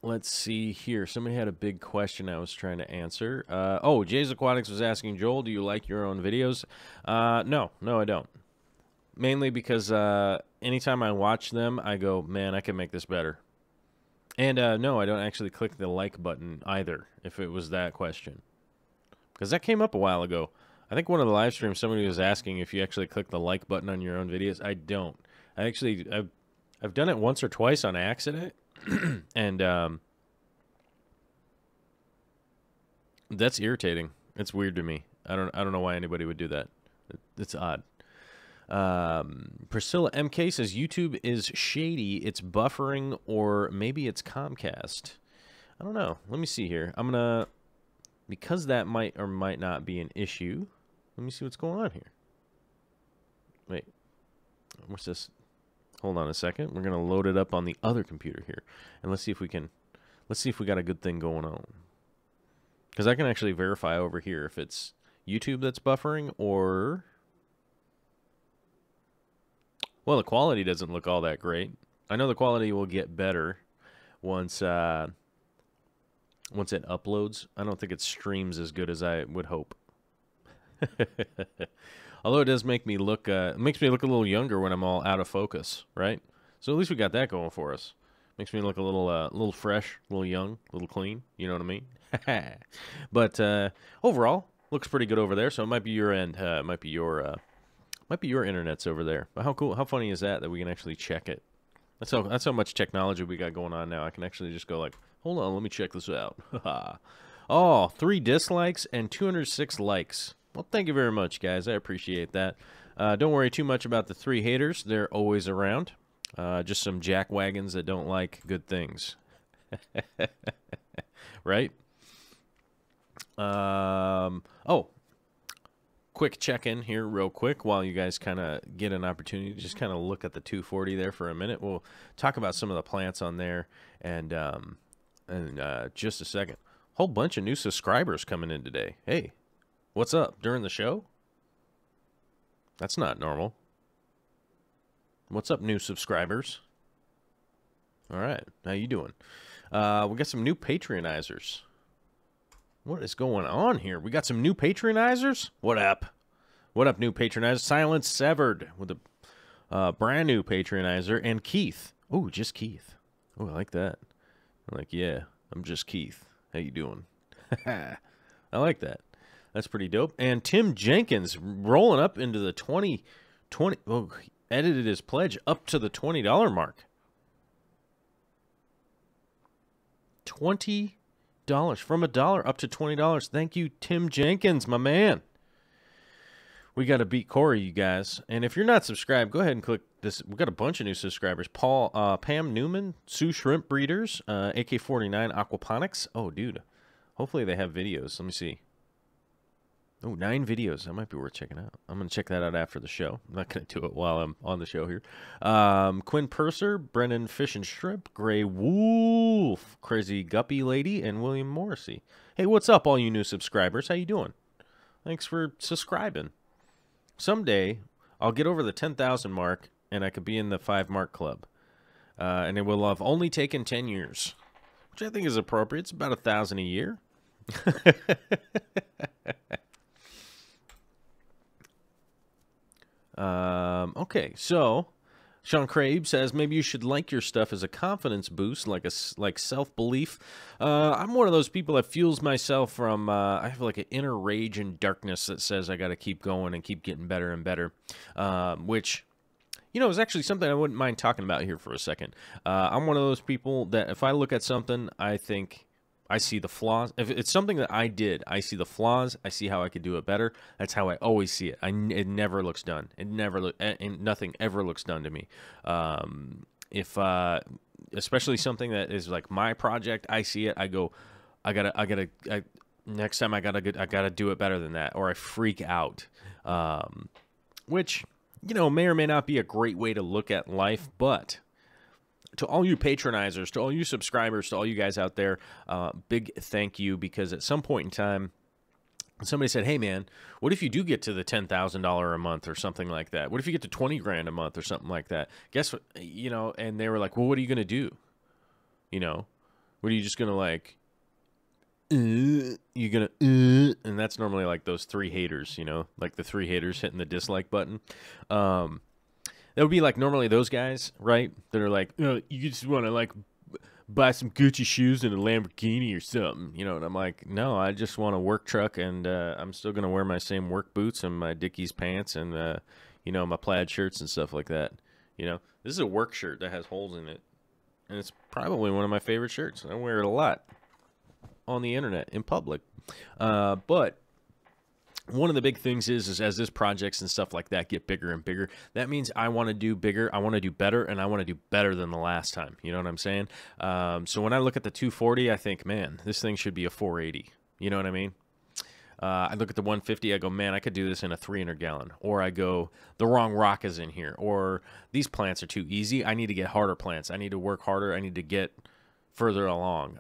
Let's see here. Somebody had a big question I was trying to answer. Oh, Jay's Aquatics was asking, Joel, do you like your own videos? No, I don't. Mainly because anytime I watch them, I go, man, I can make this better. And no, I don't actually click the like button either, if it was that question. Because that came up a while ago. I think one of the live streams, somebody was asking if you actually click the like button on your own videos. I don't. I've done it once or twice on accident, and that's irritating. It's weird to me. I don't know why anybody would do that. It's odd. Priscilla MK says YouTube is shady. It's buffering, or maybe it's Comcast. I don't know. Let me see here. I'm gonna, because that might or might not be an issue. Let me see what's going on here. Wait, what's this? Hold on a second. We're gonna load it up on the other computer here, and let's see if we can. Let's see if we got a good thing going on. Because I can actually verify over here if it's YouTube that's buffering or. Well, the quality doesn't look all that great. I know the quality will get better once it uploads. I don't think it streams as good as I would hope. Although it does make me look, it makes me look a little younger when I'm all out of focus, right? So at least we got that going for us. Makes me look a little fresh, a little young, a little clean. You know what I mean? But overall, looks pretty good over there. So it might be your end. It might be your internet's over there. But how cool, how funny is that we can actually check it? That's how much technology we got going on now. I can actually just go like, hold on, let me check this out. Oh, 3 dislikes and 206 likes. Well, thank you very much, guys. I appreciate that. Don't worry too much about the 3 haters. They're always around. Just some jackwagons that don't like good things. Right? Oh, quick check-in here real quick while you guys kind of get an opportunity to just kind of look at the 240 there for a minute. We'll talk about some of the plants on there and just a second. Whole bunch of new subscribers coming in today. Hey, what's up? During the show? That's not normal. What's up, new subscribers? All right, how you doing? We got some new Patreonizers. What is going on here? We got some new Patreonizers? What up? What up, new Patronizers? Silence Severed with a brand new Patronizer. And Keith. Oh, just Keith. Oh, I like that. I'm like, yeah, I'm just Keith. How you doing? I like that. That's pretty dope. And Tim Jenkins rolling up into the 20. Oh, he edited his pledge up to the $20 mark. $20 from $1 up to $20. Thank you, Tim Jenkins, my man. We got to beat Corey, you guys. And if you're not subscribed, go ahead and click this. We've got a bunch of new subscribers. Pam Newman, Sue Shrimp Breeders, AK49 Aquaponics. Oh, dude. Hopefully they have videos. Let me see. Oh, 9 videos. That might be worth checking out. I'm going to check that out after the show. I'm not going to do it while I'm on the show here. Quinn Purser, Brennan Fish and Shrimp, Gray Wolf, Crazy Guppy Lady, and William Morrissey. Hey, what's up, all you new subscribers? How you doing? Thanks for subscribing. Someday, I'll get over the 10,000 mark, and I could be in the 5 mark club. And it will have only taken 10 years, which I think is appropriate. It's about 1,000 a year. Okay, so Sean Crabe says maybe you should like your stuff as a confidence boost, like self-belief. I'm one of those people that fuels myself from. I have like an inner rage and darkness that says I got to keep going and keep getting better and better, which, you know, is actually something I wouldn't mind talking about here for a second. I'm one of those people that if I look at something, I think I see the flaws. If it's something that I did, I see the flaws. I see how I could do it better. That's how I always see it. It never looks done. Nothing ever looks done to me. Especially something that is like my project, I see it. I go, next time I gotta do it better than that, or I freak out. Which, you know, may or may not be a great way to look at life, but to all you patronizers, to all you subscribers, to all you guys out there, big thank you, because at some point in time, somebody said, hey, man, what if you do get to the $10,000 a month or something like that? What if you get to 20 grand a month or something like that? Guess what? You know, and they were like, well, what are you going to do? You know, what are you just going to like, you're going to, and that's normally like those 3 haters, you know, like the 3 haters hitting the dislike button. That would be like normally those guys, right? That are like, oh, you just want to like buy some Gucci shoes and a Lamborghini or something, you know? And I'm like, no, I just want a work truck, and I'm still gonna wear my same work boots and my Dickies pants and you know, my plaid shirts and stuff like that. You know, this is a work shirt that has holes in it, and it's probably one of my favorite shirts. I wear it a lot on the internet in public, but one of the big things is as this projects and stuff like that get bigger and bigger, that means I want to do bigger, I want to do better, and I want to do better than the last time. You know what I'm saying? So when I look at the 240, I think, man, this thing should be a 480. You know what I mean? I look at the 150, I go, man, I could do this in a 300-gallon. Or I go, the wrong rock is in here. Or these plants are too easy. I need to get harder plants. I need to work harder. I need to get further along.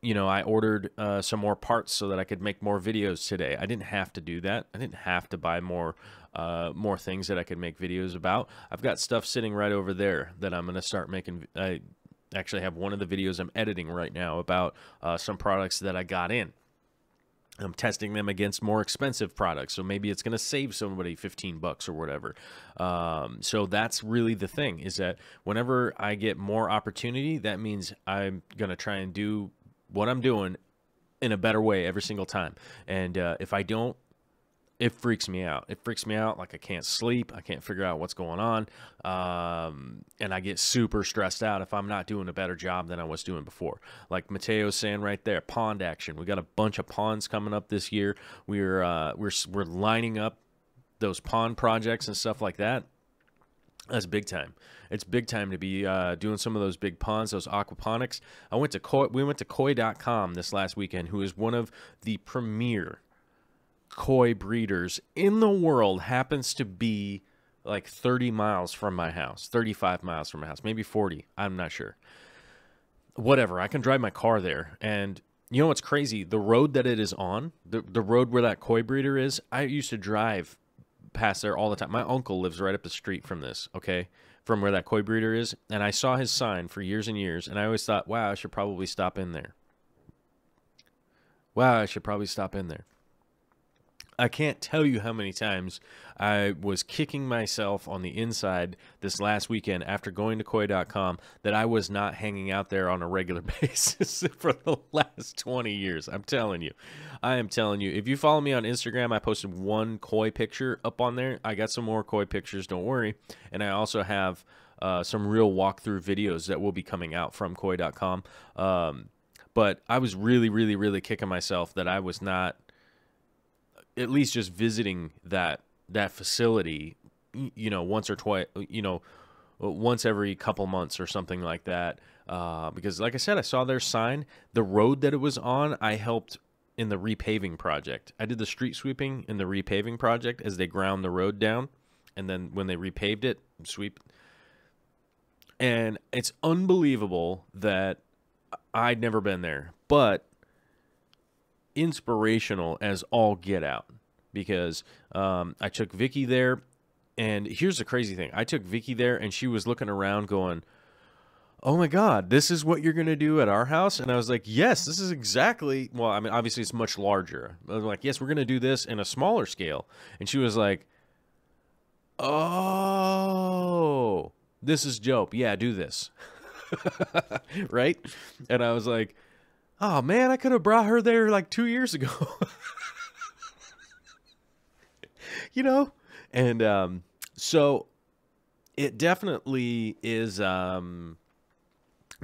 You know, I ordered some more parts so that I could make more videos today. I didn't have to do that. I didn't have to buy more things that I could make videos about. I've got stuff sitting right over there that I'm going to start making. I actually have one of the videos I'm editing right now about some products that I got in. I'm testing them against more expensive products, so maybe it's going to save somebody $15 or whatever. So that's really the thing, is that whenever I get more opportunity, that means I'm going to try and do what I'm doing in a better way every single time. And if it freaks me out. It freaks me out. Like I can't sleep. I can't figure out what's going on. And I get super stressed out if I'm not doing a better job than I was doing before. Like Mateo's saying right there, pond action. We got a bunch of ponds coming up this year. We're lining up those pond projects and stuff like that. That's big time. It's big time to be doing some of those big ponds, those aquaponics. We went to koi.com this last weekend, who is one of the premier koi breeders in the world, happens to be like 30 miles from my house, 35 miles from my house, maybe 40. I'm not sure. Whatever. I can drive my car there. And you know what's crazy? The road that it is on, the road where that koi breeder is, I used to drive past there all the time. My uncle lives right up the street from this, okay? From where that koi breeder is. And I saw his sign for years and years. And I always thought, wow, I should probably stop in there. Wow, I should probably stop in there. I can't tell you how many times I was kicking myself on the inside this last weekend after going to koi.com that I was not hanging out there on a regular basis for the last 20 years. I'm telling you. I am telling you. If you follow me on Instagram, I posted one koi picture up on there. I got some more koi pictures, don't worry. And I also have some real walkthrough videos that will be coming out from koi.com. But I was really, really, really kicking myself that I was not at least just visiting that facility, you know, once or twice, you know, once every couple months or something like that. Because like I said, I saw their sign. The road that it was on, I helped in the repaving project. I did the street sweeping in the repaving project as they ground the road down. And then when they repaved it, sweep. And it's unbelievable that I'd never been there, but inspirational as all get out, because I took Vicky there, and here's the crazy thing. I took Vicky there, and she was looking around going, oh my God, this is what you're going to do at our house? And I was like, yes, this is exactly, well, I mean, obviously it's much larger. I was like, yes, we're going to do this in a smaller scale. And she was like, oh, this is dope. Yeah, do this. Right? And I was like, oh man, I could have brought her there like 2 years ago. You know? And so it definitely is,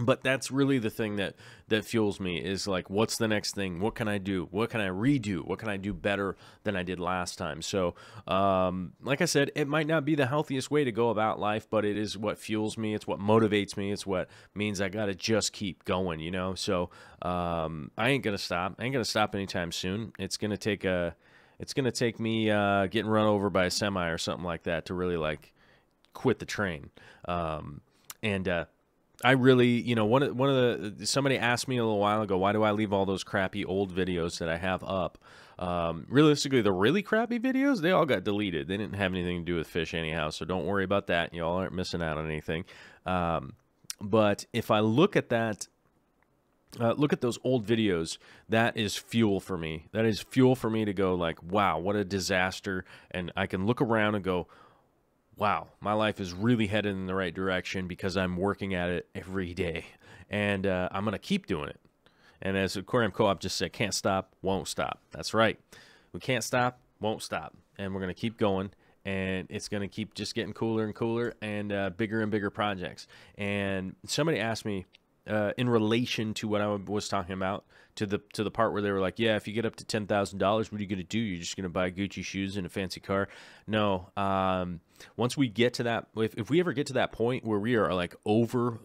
but that's really the thing that fuels me, is like, what's the next thing? What can I do? What can I redo? What can I do better than I did last time? So like I said, it might not be the healthiest way to go about life, but it is what fuels me. It's what motivates me. It's what means I got to just keep going, you know? So I ain't going to stop. I ain't going to stop anytime soon. It's going to take me getting run over by a semi or something like that to really like quit the train. I really, you know, somebody asked me a little while ago, why do I leave all those crappy old videos that I have up? Realistically, the really crappy videos, they all got deleted. They didn't have anything to do with fish anyhow, so don't worry about that. You all aren't missing out on anything. But if I look at that, look at those old videos, that is fuel for me. That is fuel for me to go like, wow, what a disaster. And I can look around and go, wow, my life is really headed in the right direction because I'm working at it every day. And I'm going to keep doing it. And as Aquarium Co-op just said, can't stop, won't stop. That's right. We can't stop, won't stop. And we're going to keep going. And it's going to keep just getting cooler and cooler and bigger projects. And somebody asked me, in relation to what I was talking about, to the part where they were like, yeah, if you get up to $10,000, what are you going to do? You're just going to buy Gucci shoes and a fancy car? No. Once we get to that, if we ever get to that point where we are like over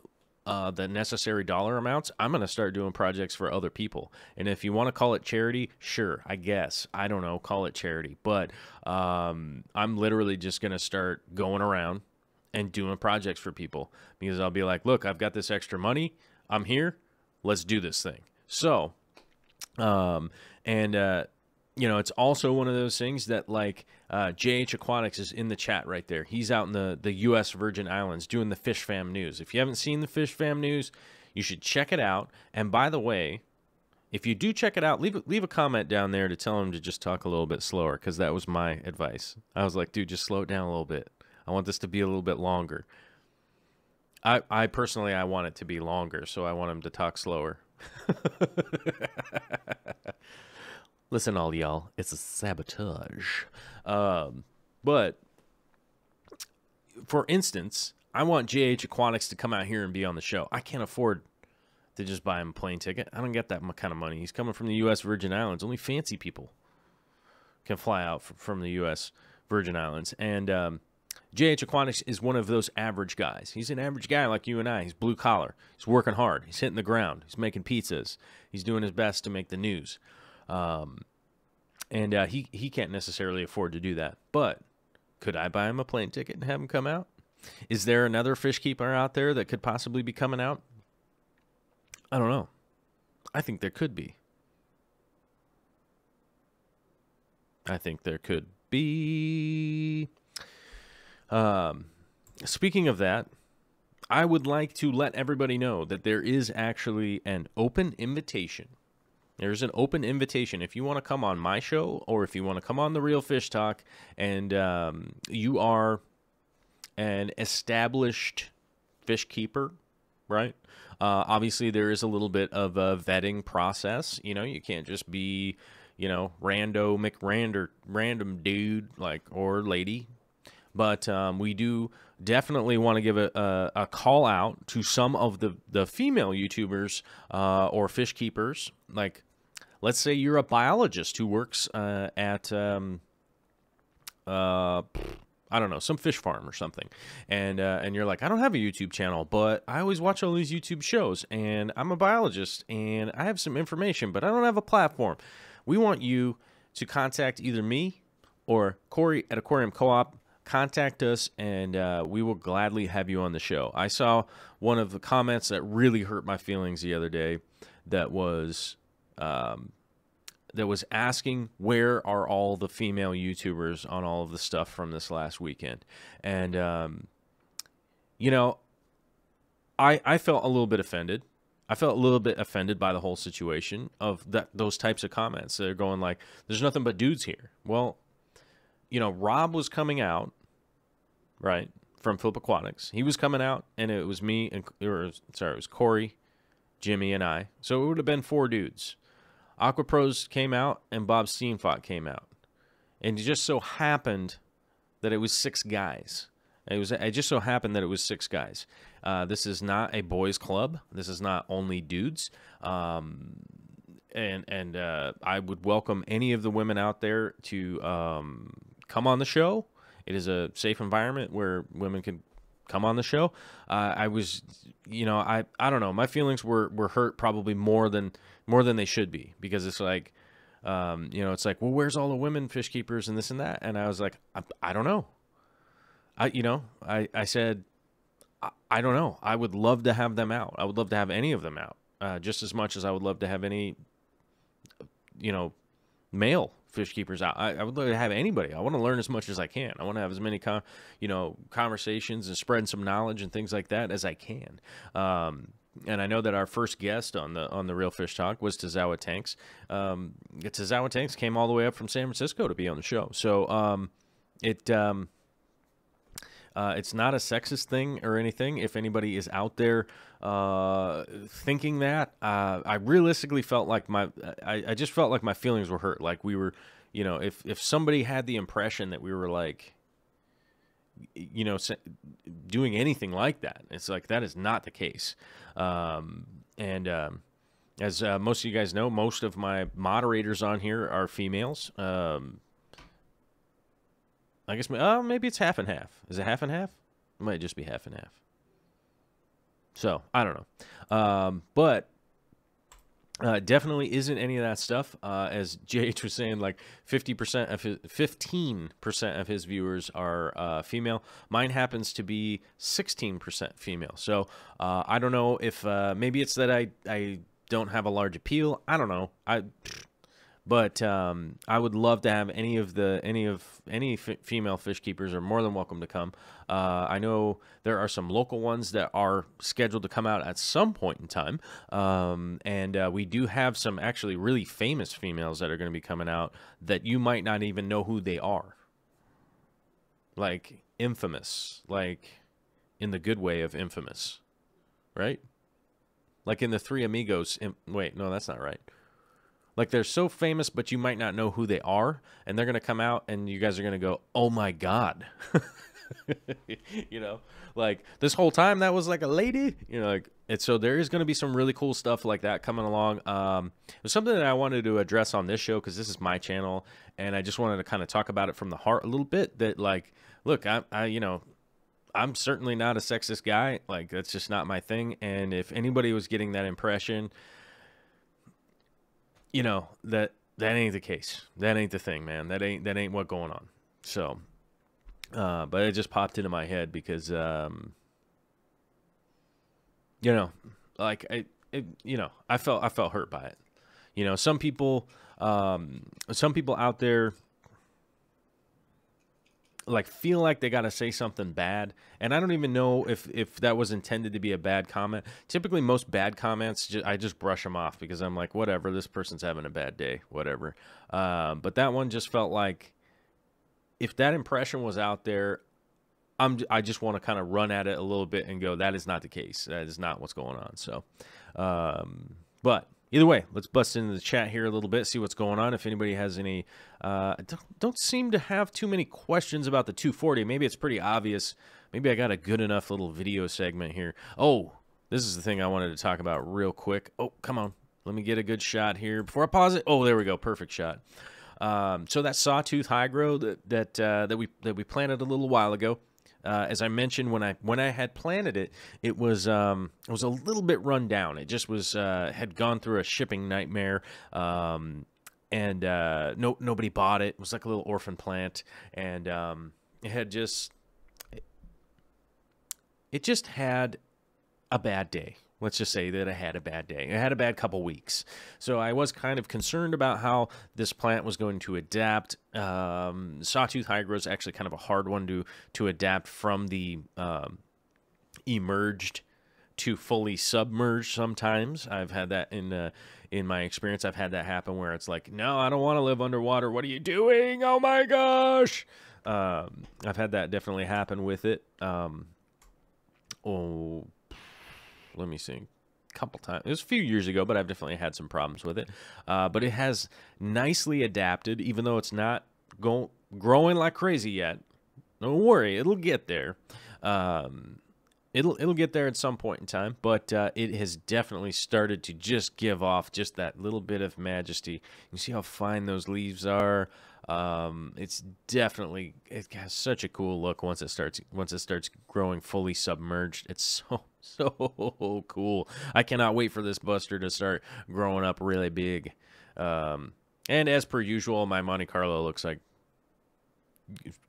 the necessary dollar amounts, I'm going to start doing projects for other people. And if you want to call it charity, sure, I guess. I don't know, call it charity. But I'm literally just going to start going around and doing projects for people, because I'll be like, look, I've got this extra money. I'm here. Let's do this thing. So, you know, it's also one of those things that like JH Aquatics is in the chat right there. He's out in the U.S. Virgin Islands doing the Fish Fam News. If you haven't seen the Fish Fam News, you should check it out. And by the way, if you do check it out, leave a comment down there to tell him to just talk a little bit slower, because that was my advice. I was like, dude, just slow it down a little bit. I want this to be a little bit longer. I personally, I want it to be longer, so I want him to talk slower. Listen, all y'all, it's a sabotage. But for instance, I want JH Aquatics to come out here and be on the show. I can't afford to just buy him a plane ticket. I don't get that kind of money. He's coming from the U.S. Virgin Islands. Only fancy people can fly out from the U.S. Virgin Islands. And JH Aquatics is one of those average guys. He's an average guy like you and I. He's blue collar. He's working hard. He's hitting the ground. He's making pizzas. He's doing his best to make the news. And he can't necessarily afford to do that. But could I buy him a plane ticket and have him come out? Is there another fish keeper out there that could possibly be coming out? I don't know. I think there could be. I think there could be. Speaking of that, I would like to let everybody know that there is actually an open invitation. There's an open invitation. If you want to come on my show or if you want to come on The Real Fish Talk and you are an established fish keeper, right? Obviously, there is a little bit of a vetting process. You know, you can't just be, you know, random dude or lady. But we do definitely want to give a call out to some of the female YouTubers or fish keepers. Like, let's say you're a biologist who works at I don't know, some fish farm or something, and you're like, I don't have a YouTube channel, but I always watch all these YouTube shows, and I'm a biologist, and I have some information, but I don't have a platform. We want you to contact either me or Corey at Aquarium Co-op. Contact us, and we will gladly have you on the show. I saw one of the comments that really hurt my feelings the other day that was asking where are all the female YouTubers on all of the stuff from this last weekend. And, you know, I felt a little bit offended. I felt a little bit offended by the whole situation of those types of comments. They're going like, there's nothing but dudes here. Well, you know, Rob was coming out, right, from Philip Aquatics. He was coming out, and it was me, it was Corey, Jimmy, and I. So it would have been 4 dudes. Aquapros came out, and Bob Steenfot came out. And it just so happened that it was 6 guys. It just so happened that it was 6 guys. This is not a boys' club. This is not only dudes. And I would welcome any of the women out there to come on the show. It is a safe environment where women can come on the show. I was, you know, I don't know. My feelings were hurt probably more than they should be, because it's like, you know, it's like, well, where's all the women fish keepers and this and that? And I was like, I don't know. I said, I don't know. I would love to have them out. I would love to have any of them out, just as much as I would love to have any, you know, male fish keepers out. I would love to have anybody. I want to learn as much as I can. I want to have as many conversations and spread some knowledge and things like that as I can. And I know that our first guest on the Real Fish Talk was Tazawa Tanks. Tazawa Tanks came all the way up from San Francisco to be on the show. So it's not a sexist thing or anything. If anybody is out there thinking that, I realistically felt like I just felt like my feelings were hurt. Like we were, you know, if somebody had the impression that we were like, you know, doing anything like that, it's like that is not the case. As most of you guys know, most of my moderators on here are females. I guess maybe it's half and half. Is it half and half? It might just be half and half. So I don't know, but definitely isn't any of that stuff. As JH was saying, like 15% of his viewers are female. Mine happens to be 16% female. So I don't know if maybe it's that I don't have a large appeal. I don't know. But I would love to have any female fish keepers are more than welcome to come. I know there are some local ones that are scheduled to come out at some point in time. And we do have some actually really famous females that are going to be coming out that you might not even know who they are. Like infamous, like in the good way of infamous, right? Like in the Three Amigos. Wait, no, that's not right. Like, they're so famous, but you might not know who they are, and they're going to come out, and you guys are going to go, oh, my God. You know, like, this whole time that was like a lady, you know, like, so there is going to be some really cool stuff like that coming along. It was something that I wanted to address on this show because this is my channel, and I just wanted to kind of talk about it from the heart a little bit, that, like, look, you know, I'm certainly not a sexist guy. Like, that's just not my thing. And if anybody was getting that impression, you know, that ain't the case. That ain't the thing, man. That ain't what going on. So, but it just popped into my head because, you know, like, you know, I felt hurt by it. You know, some people out there, like, feel like they got to say something bad, and I don't even know if that was intended to be a bad comment. Typically, most bad comments, I just brush them off because I'm like, whatever, this person's having a bad day, whatever. But that one just felt like, if that impression was out there, I just want to kind of run at it a little bit and go, that is not the case. That is not what's going on. So, but either way, let's bust into the chat here a little bit, see what's going on. If anybody has any, don't seem to have too many questions about the 240. Maybe it's pretty obvious. Maybe I got a good enough little video segment here. Oh, this is the thing I wanted to talk about real quick. Oh, come on. Let me get a good shot here before I pause it. Oh, there we go. Perfect shot. So that sawtooth high grow that we planted a little while ago, as I mentioned, when I had planted it, it was a little bit run down. It just was had gone through a shipping nightmare, and nobody bought it. It was like a little orphan plant, and it just had a bad day. Let's just say that I had a bad day. I had a bad couple weeks. So I was kind of concerned about how this plant was going to adapt. Sawtooth high grow is actually kind of a hard one to adapt from the emerged to fully submerged sometimes. I've had that in my experience. I've had that happen where it's like, no, I don't want to live underwater. What are you doing? Oh my gosh. I've had that definitely happen with it. Let me see, a couple times. It was a few years ago, but I've definitely had some problems with it. But it has nicely adapted, even though it's not growing like crazy yet. Don't worry, it'll get there. It'll get there at some point in time, but it has definitely started to just give off just that little bit of majesty. You see how fine those leaves are. It has such a cool look once it starts growing fully submerged. It's so cool. I cannot wait for this buster to start growing up really big. And as per usual, my Monte Carlo looks like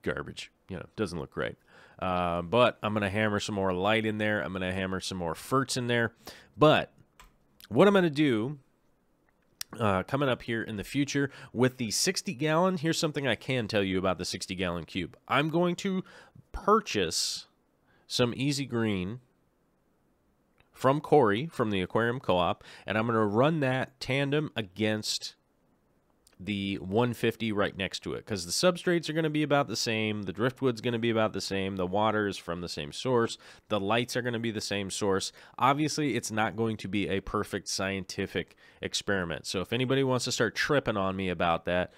garbage. You know, doesn't look great. But I'm going to hammer some more light in there. I'm going to hammer some more ferts in there. But what I'm going to do coming up here in the future with the 60-gallon, here's something I can tell you about the 60-gallon cube. I'm going to purchase some Easy Green from Corey from the Aquarium Co-op, and I'm going to run that tandem against the 150 right next to it, because the substrates are going to be about the same, the driftwood's going to be about the same, the water is from the same source, the lights are going to be the same source. Obviously, it's not going to be a perfect scientific experiment. So if anybody wants to start tripping on me about that,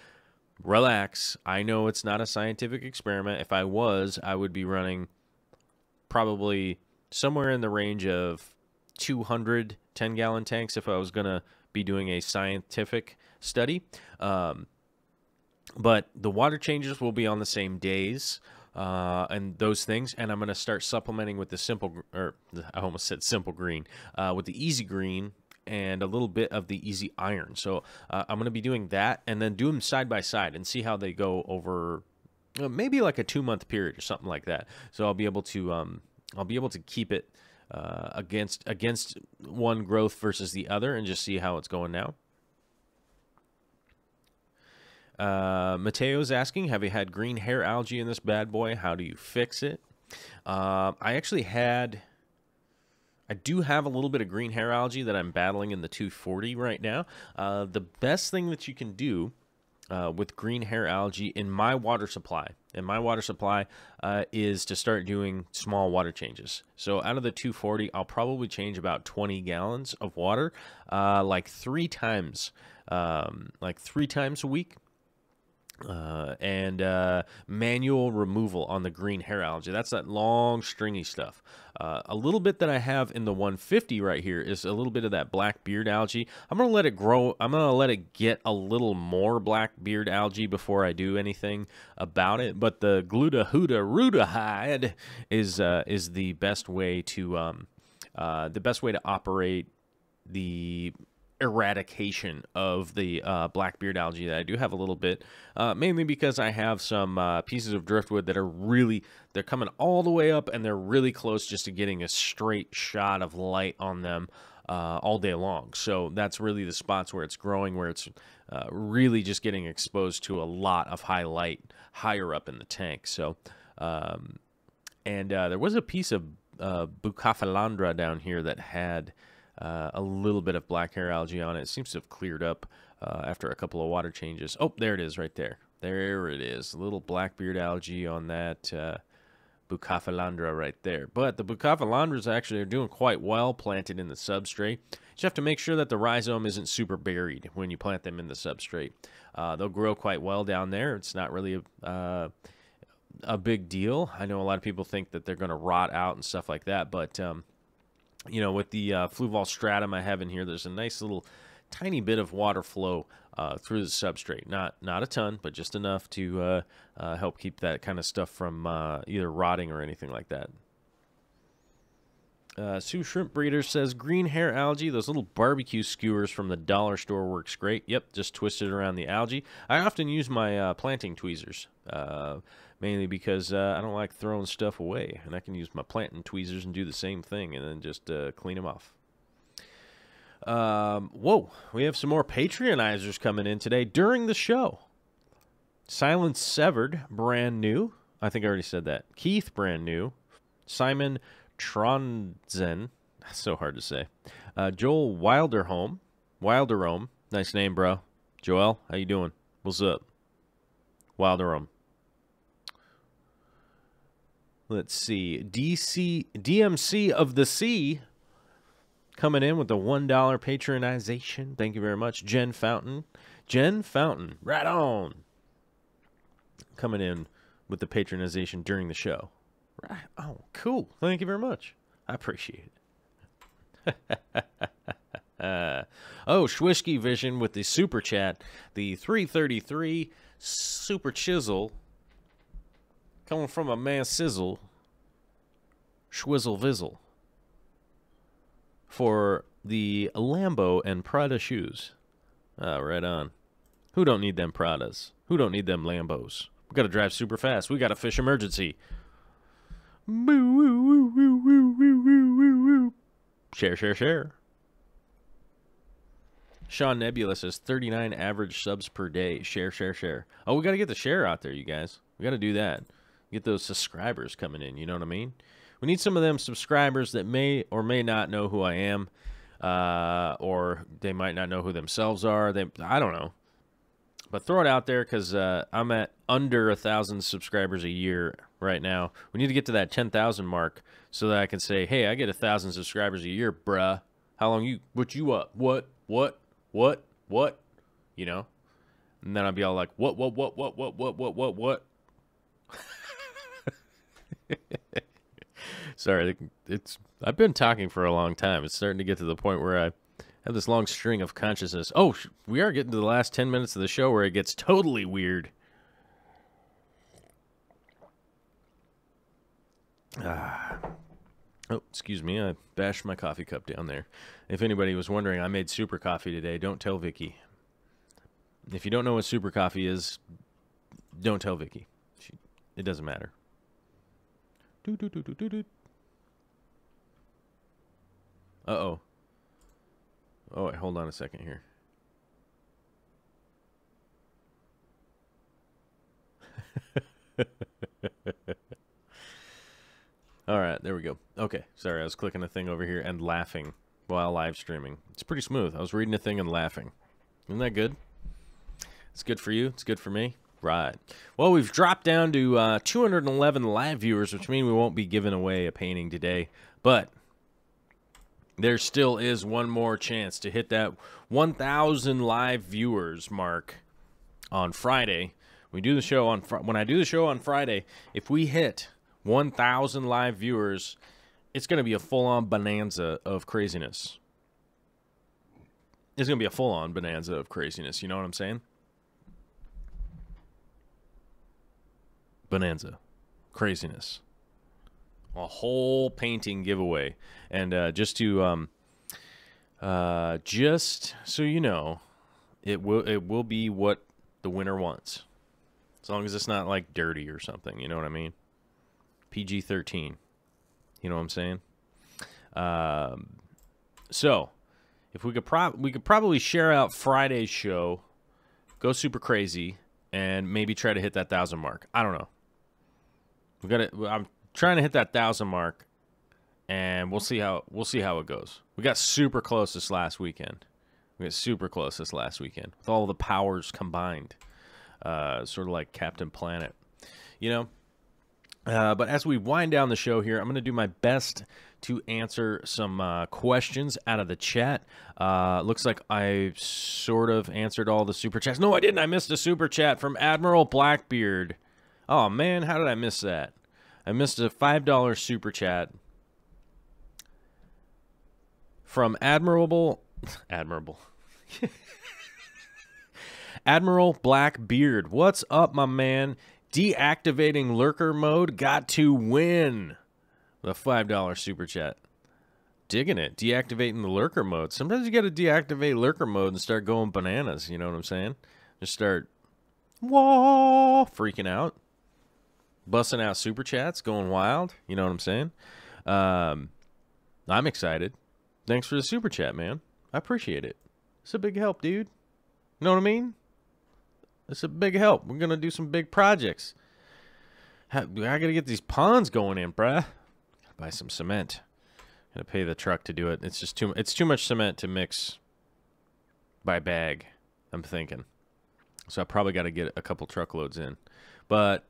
relax. I know it's not a scientific experiment. If I was, I would be running probably somewhere in the range of 200 10-gallon tanks if I was going to be doing a scientific study. But the water changes will be on the same days and those things, and I'm going to start supplementing with the I almost said simple green, with the Easy Green and a little bit of the Easy Iron. So I'm going to be doing that and then do them side by side and see how they go over maybe like a 2-month period or something like that. So I'll be able to keep it against one growth versus the other and just see how it's going now. Mateo's asking, have you had green hair algae in this bad boy? How do you fix it? I do have a little bit of green hair algae that I'm battling in the 240 right now. The best thing that you can do with green hair algae in my water supply. And my water supply is to start doing small water changes. So out of the 240, I'll probably change about 20 gallons of water, like 3 times a week. And manual removal on the green hair algae. That's that long stringy stuff. A little bit that I have in the 150 right here is a little bit of that black beard algae. I'm going to let it grow. I'm going to let it get a little more black beard algae before I do anything about it. But the glutathione is the best way to operate the eradication of the blackbeard algae that I do have a little bit, mainly because I have some pieces of driftwood that are they're coming all the way up and they're really close just to getting a straight shot of light on them all day long. So that's really the spots where it's growing, where it's really just getting exposed to a lot of high light higher up in the tank. So there was a piece of Bucephalandra down here that had a little bit of black hair algae on it. It seems to have cleared up after a couple of water changes. Oh, there it is right there. There it is. A little blackbeard algae on that Bucephalandra right there. But the Bucephalandras actually are doing quite well planted in the substrate. You have to make sure that the rhizome isn't super buried when you plant them in the substrate. They'll grow quite well down there. It's not really a big deal. I know a lot of people think that they're going to rot out and stuff like that, but you know, with the fluval stratum I have in here, there's a nice little tiny bit of water flow through the substrate. Not a ton, but just enough to help keep that kind of stuff from either rotting or anything like that. Sue Shrimp Breeder says, green hair algae, those little barbecue skewers from the dollar store works great. Yep, just twist it around the algae. I often use my planting tweezers, mainly because I don't like throwing stuff away, and I can use my planting tweezers and do the same thing and then just clean them off. Whoa, we have some more Patreonizers coming in today during the show. Silence Severed, brand new. I think I already said that. Keith, brand new. Simon Tronzen, so hard to say. Joel Wilderome, nice name, bro. Joel, how you doing? What's up? Wilderome. Let's see. DMC of the Sea coming in with the $1 patronization. Thank you very much. Jen Fountain, right on. Coming in with the patronization during the show. Right. Oh, cool. Thank you very much. I appreciate it. Oh, Schwisky Vision with the super chat. The 333 super chisel coming from a man sizzle. Schwizzle Vizzle. For the Lambo and Prada shoes. Right on. Who don't need them Pradas? Who don't need them Lambos? We got to drive super fast. We got a fish emergency. Share. Sean Nebula says 39 average subs per day. Share. Oh, we got to get the share out there, you guys. We got to do that. Get those subscribers coming in, you know what I mean? We need some of them subscribers that may or may not know who I am, or they might not know who themselves are. I don't know. But throw it out there, because I'm at under 1,000 subscribers a year right now. We need to get to that 10,000 mark so that I can say, hey, I get 1,000 subscribers a year, bruh. How long what you up? What? You know? And then I'll be all like, what? Sorry, I've been talking for a long time. It's starting to get to the point where I have this long string of consciousness. Oh, we are getting to the last 10 minutes of the show where it gets totally weird. Oh, excuse me. I bashed my coffee cup down there. If anybody was wondering, I made super coffee today. Don't tell Vicky. If you don't know what super coffee is, don't tell Vicky. It doesn't matter. Uh-oh. Oh, wait, hold on a second here. All right, there we go. Okay, sorry, I was clicking a thing over here and laughing while live streaming. It's pretty smooth. I was reading a thing and laughing. Isn't that good? It's good for you. It's good for me. Right. Well, we've dropped down to 211 live viewers, which means we won't be giving away a painting today. But there still is one more chance to hit that 1,000 live viewers mark on Friday. We do the show on when I do the show on Friday. If we hit 1,000 live viewers, it's going to be a full-on bonanza of craziness. It's going to be a full-on bonanza of craziness. You know what I'm saying? Bonanza. Craziness. A whole painting giveaway. And just so you know, it will be what the winner wants. As long as it's not like dirty or something, you know what I mean? PG-13. You know what I'm saying? So if we could probably share out Friday's show, go super crazy, and maybe try to hit that 1,000 mark. I don't know. I'm trying to hit that 1,000 mark, and we'll see how it goes. We got super close this last weekend. With all the powers combined, sort of like Captain Planet, you know. But as we wind down the show here, I'm going to do my best to answer some questions out of the chat. Looks like I sort of answered all the super chats. No, I didn't. I missed a super chat from Admiral Blackbeard. Oh, man, how did I miss that? I missed a $5 super chat from Admiral Blackbeard. What's up, my man? Deactivating lurker mode, got to win. The $5 super chat. Digging it. Deactivating the lurker mode. Sometimes you got to deactivate lurker mode and start going bananas. You know what I'm saying? Just start freaking out. Busting out super chats, going wild. You know what I'm saying? I'm excited. Thanks for the super chat, man. I appreciate it. It's a big help, dude. You know what I mean? It's a big help. We're going to do some big projects. I got to get these ponds going in, bruh. Got to buy some cement. Got to pay the truck to do it. It's just too much cement to mix by bag, I'm thinking. So I probably got to get a couple truckloads in. But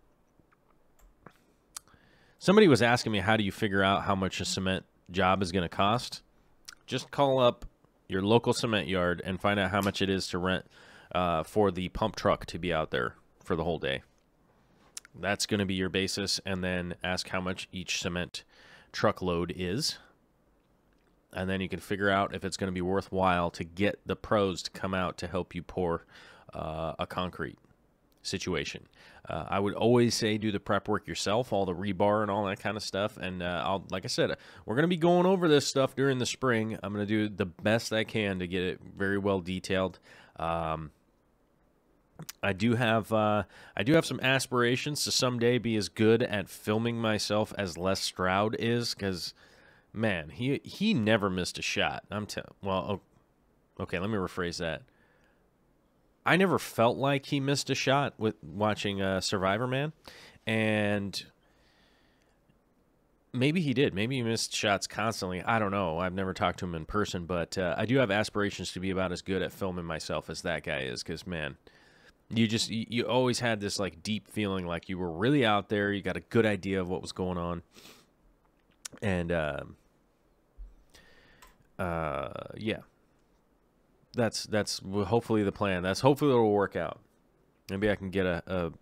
somebody was asking me, how do you figure out how much a cement job is going to cost? Just call up your local cement yard and find out how much it is to rent for the pump truck to be out there for the whole day. That's going to be your basis, and then ask how much each cement truckload is. And then you can figure out if it's going to be worthwhile to get the pros to come out to help you pour a concrete situation. I would always say do the prep work yourself, all the rebar and all that kind of stuff. And like I said, we're going to be going over this stuff during the spring. I'm going to do the best I can to get it very well detailed. I do have some aspirations to someday be as good at filming myself as Les Stroud is, because man, he never missed a shot. Well, okay, let me rephrase that. I never felt like he missed a shot with watching Survivor Man, and maybe he did. Maybe he missed shots constantly. I don't know. I've never talked to him in person, but I do have aspirations to be about as good at filming myself as that guy is, because, man, you always had this like deep feeling like you were really out there. You got a good idea of what was going on, and yeah. That's hopefully the plan. Hopefully it'll work out. Maybe I can get a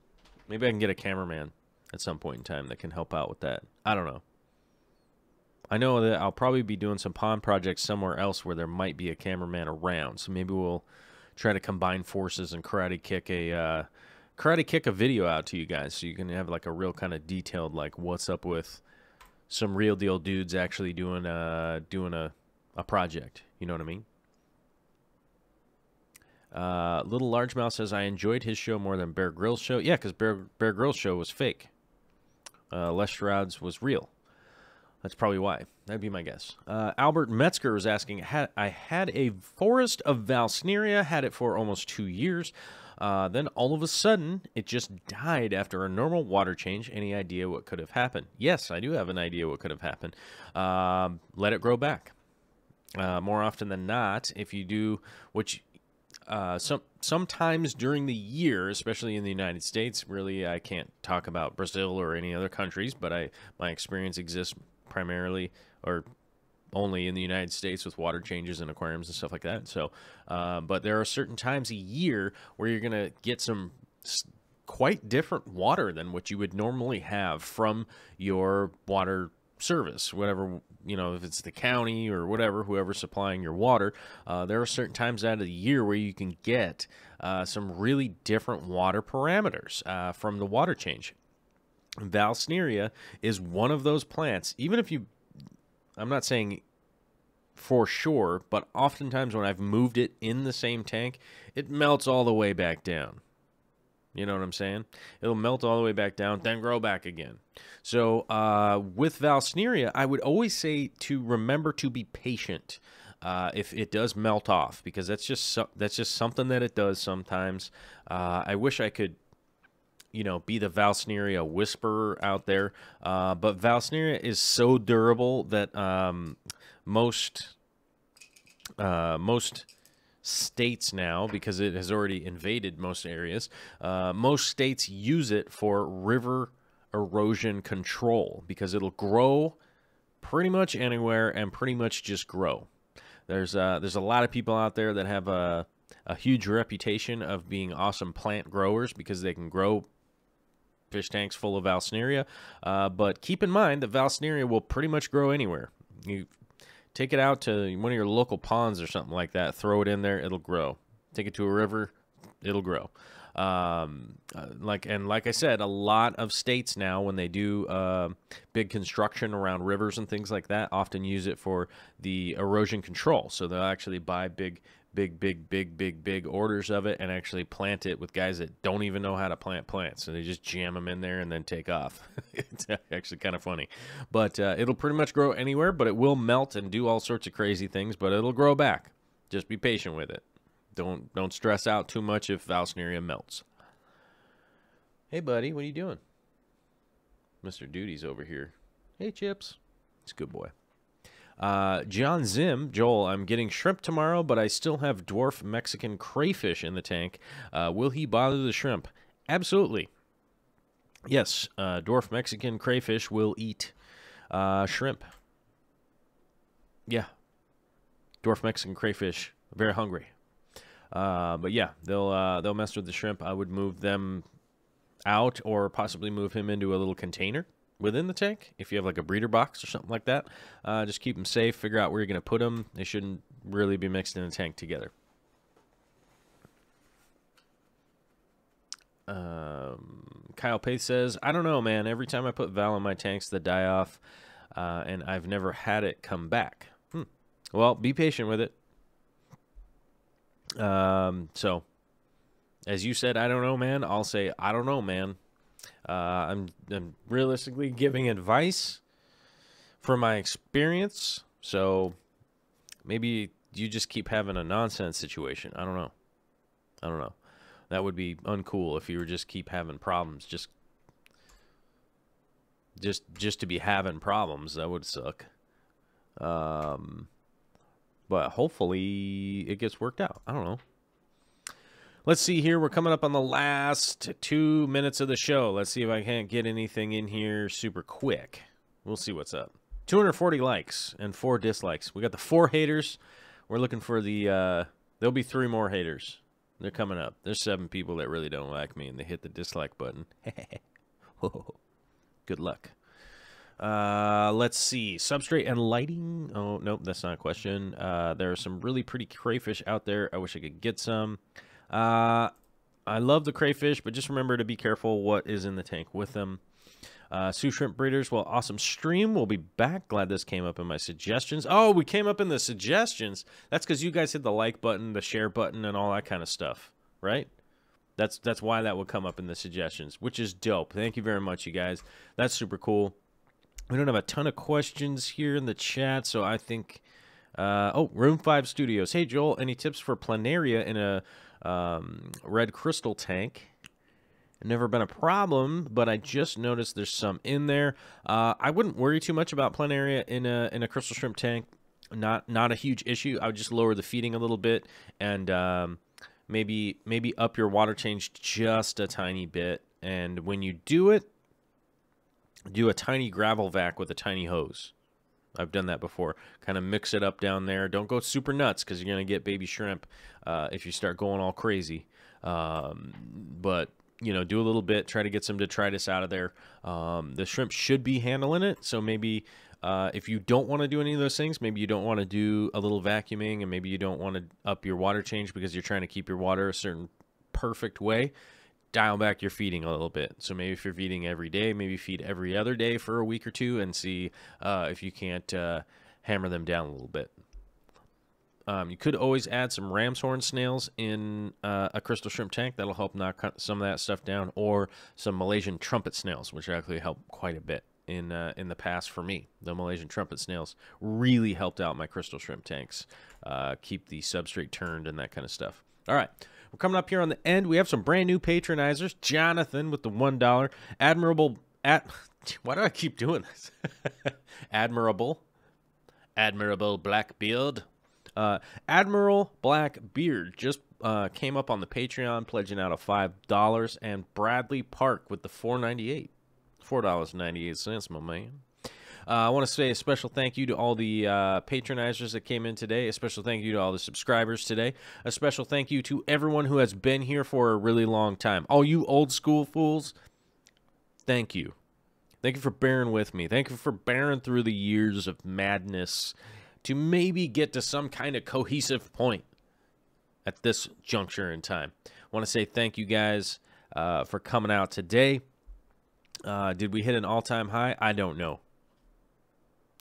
cameraman at some point in time that can help out with that. I don't know. I know that I'll probably be doing some pond projects somewhere else where there might be a cameraman around. So maybe we'll try to combine forces and karate kick a video out to you guys, so you can have like a real kind of detailed like what's up with some real deal dudes actually doing a project. You know what I mean? Little Largemouth says, I enjoyed his show more than Bear Grylls' show. Yeah, because Bear Grylls' show was fake. Les Stroud's was real. That's probably why. That'd be my guess. Albert Metzger was asking, I had a forest of Valsneria, had it for almost 2 years. Then all of a sudden, it just died after a normal water change. Any idea what could have happened? Yes, I do have an idea what could have happened. Let it grow back. More often than not, if you do, which sometimes during the year, especially in the United States, really I can't talk about Brazil or any other countries, but my experience exists primarily or only in the United States with water changes and aquariums and stuff like that. So, but there are certain times a year where you're gonna get some quite different water than what you would normally have from your water service, whatever, you know, if it's the county or whatever, whoever's supplying your water. There are certain times out of the year where you can get some really different water parameters from the water change. Valsneria is one of those plants. Even if you, I'm not saying for sure, but oftentimes when I've moved it in the same tank, it melts all the way back down. You know what I'm saying? It'll melt all the way back down, then grow back again. So with Valsneria, I would always say to remember to be patient if it does melt off, because that's just something that it does sometimes. I wish I could, you know, be the Valsneria whisperer out there, but Valsneria is so durable that most states now, because it has already invaded most areas, most states use it for river erosion control, because it'll grow pretty much anywhere and pretty much just grow. There's a lot of people out there that have a huge reputation of being awesome plant growers because they can grow fish tanks full of Valsneria, but keep in mind that Valsneria will pretty much grow anywhere. You take it out to one of your local ponds or something like that, throw it in there, it'll grow. Take it to a river, it'll grow. Like I said, a lot of states now, when they do big construction around rivers and things like that, often use it for the erosion control. So they'll actually buy big orders of it and actually plant it with guys that don't even know how to plant plants. So they just jam them in there and then take off. It's actually kind of funny. But it'll pretty much grow anywhere, but it will melt and do all sorts of crazy things, but it'll grow back. Just be patient with it. Don't stress out too much if Valsneria melts. Hey, buddy, what are you doing? Mr. Duty's over here. Hey, Chips. He's a good boy. John Zim, Joel, I'm getting shrimp tomorrow, but I still have dwarf Mexican crayfish in the tank. Will he bother the shrimp? Absolutely. Yes, dwarf Mexican crayfish will eat shrimp. Yeah. Dwarf Mexican crayfish, very hungry. But yeah, they'll mess with the shrimp. I would move them out or possibly move him into a little container within the tank if you have like a breeder box or something like that. Just keep them safe, figure out where you're going to put them. They shouldn't really be mixed in a tank together. Kyle Pace says, I don't know, man. Every time I put Val in my tanks, they die off, and I've never had it come back. Well, be patient with it. So, as you said, I don't know, man. I'll say, I don't know, man. I'm realistically giving advice from my experience, so maybe you just keep having a nonsense situation. I don't know. That would be uncool if you were just keep having problems, just to be having problems. That would suck. But hopefully it gets worked out. I don't know. Let's see here. We're coming up on the last 2 minutes of the show. Let's see if I can't get anything in here super quick. We'll see what's up. 240 likes and 4 dislikes. We got the 4 haters. We're looking for the, there'll be 3 more haters. They're coming up. There's 7 people that really don't like me, and they hit the dislike button. Good luck. Let's see. Substrate and lighting. Oh, nope, that's not a question. There are some really pretty crayfish out there. I wish I could get some. I love the crayfish, but just remember to be careful what is in the tank with them. Sioux Shrimp Breeders, well, awesome stream. We'll be back. Glad this came up in my suggestions. Oh, we came up in the suggestions. That's because you guys hit the like button, the share button, and all that kind of stuff, right? That's why that would come up in the suggestions, which is dope. Thank you very much, you guys. That's super cool. We don't have a ton of questions here in the chat, so I think... oh, Room 5 Studios. Hey, Joel, any tips for planaria in a red crystal tank? Never been a problem, but I just noticed there's some in there. I wouldn't worry too much about planaria in a crystal shrimp tank. Not a huge issue. I would just lower the feeding a little bit and maybe up your water change just a tiny bit. And when you do it, do a tiny gravel vac with a tiny hose. I've done that before. Kind of mix it up down there. Don't go super nuts because you're going to get baby shrimp if you start going all crazy. But, you know, do a little bit. Try to get some detritus out of there. The shrimp should be handling it. So maybe if you don't want to do any of those things, maybe you don't want to do a little vacuuming, and maybe you don't want to up your water change because you're trying to keep your water a certain perfect way, dial back your feeding a little bit. So maybe if you're feeding every day, maybe feed every other day for a week or two and see if you can't hammer them down a little bit. You could always add some ram's horn snails in a crystal shrimp tank. That'll help knock some of that stuff down, or some Malaysian trumpet snails, which actually help quite a bit in the past for me. The Malaysian trumpet snails really helped out my crystal shrimp tanks, keep the substrate turned and that kind of stuff. All right. We're coming up here on the end. We have some brand new patronizers. Jonathan with the $1. Why do I keep doing this? Admirable Blackbeard. Admiral Blackbeard just came up on the Patreon, pledging out a $5. And Bradley Park with the $4.98. $4.98, my man. I want to say a special thank you to all the patronizers that came in today. A special thank you to all the subscribers today. A special thank you to everyone who has been here for a really long time. All you old school fools, thank you. Thank you for bearing with me. Thank you for bearing through the years of madness to maybe get to some kind of cohesive point at this juncture in time. I want to say thank you guys for coming out today. Did we hit an all-time high? I don't know.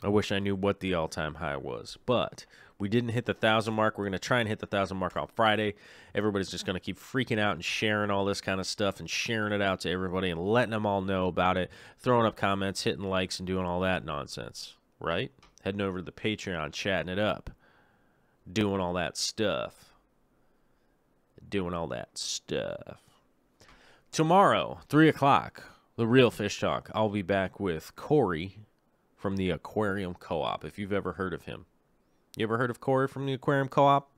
I wish I knew what the all-time high was, but we didn't hit the 1,000 mark. We're going to try and hit the 1,000 mark on Friday. Everybody's just going to keep freaking out and sharing all this kind of stuff and sharing it out to everybody and letting them all know about it, throwing up comments, hitting likes, and doing all that nonsense, right? Heading over to the Patreon, chatting it up, doing all that stuff. Tomorrow, 3 o'clock, The Real Fish Talk. I'll be back with Corey from the Aquarium Co-op, if you've ever heard of him. You ever heard of Corey from the Aquarium Co-op?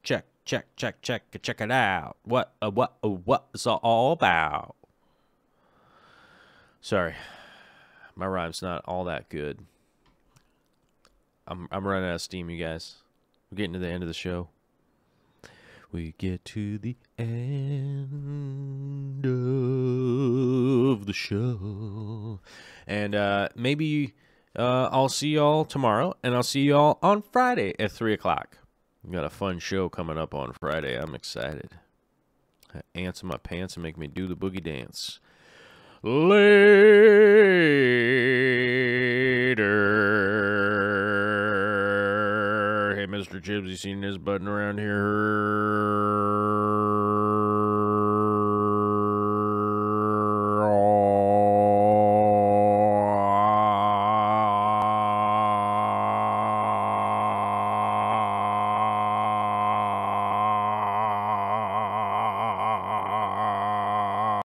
Check it out. What it's all about. Sorry, my rhyme's not all that good. I'm running out of steam, you guys. We're getting to the end of the show. We get to the end of the show. And maybe I'll see y'all tomorrow, and I'll see y'all on Friday at 3 o'clock. We got a fun show coming up on Friday. I'm excited. Ants in my pants and make me do the boogie dance. Later. Hey, Mr. Chips, you seen this button around here?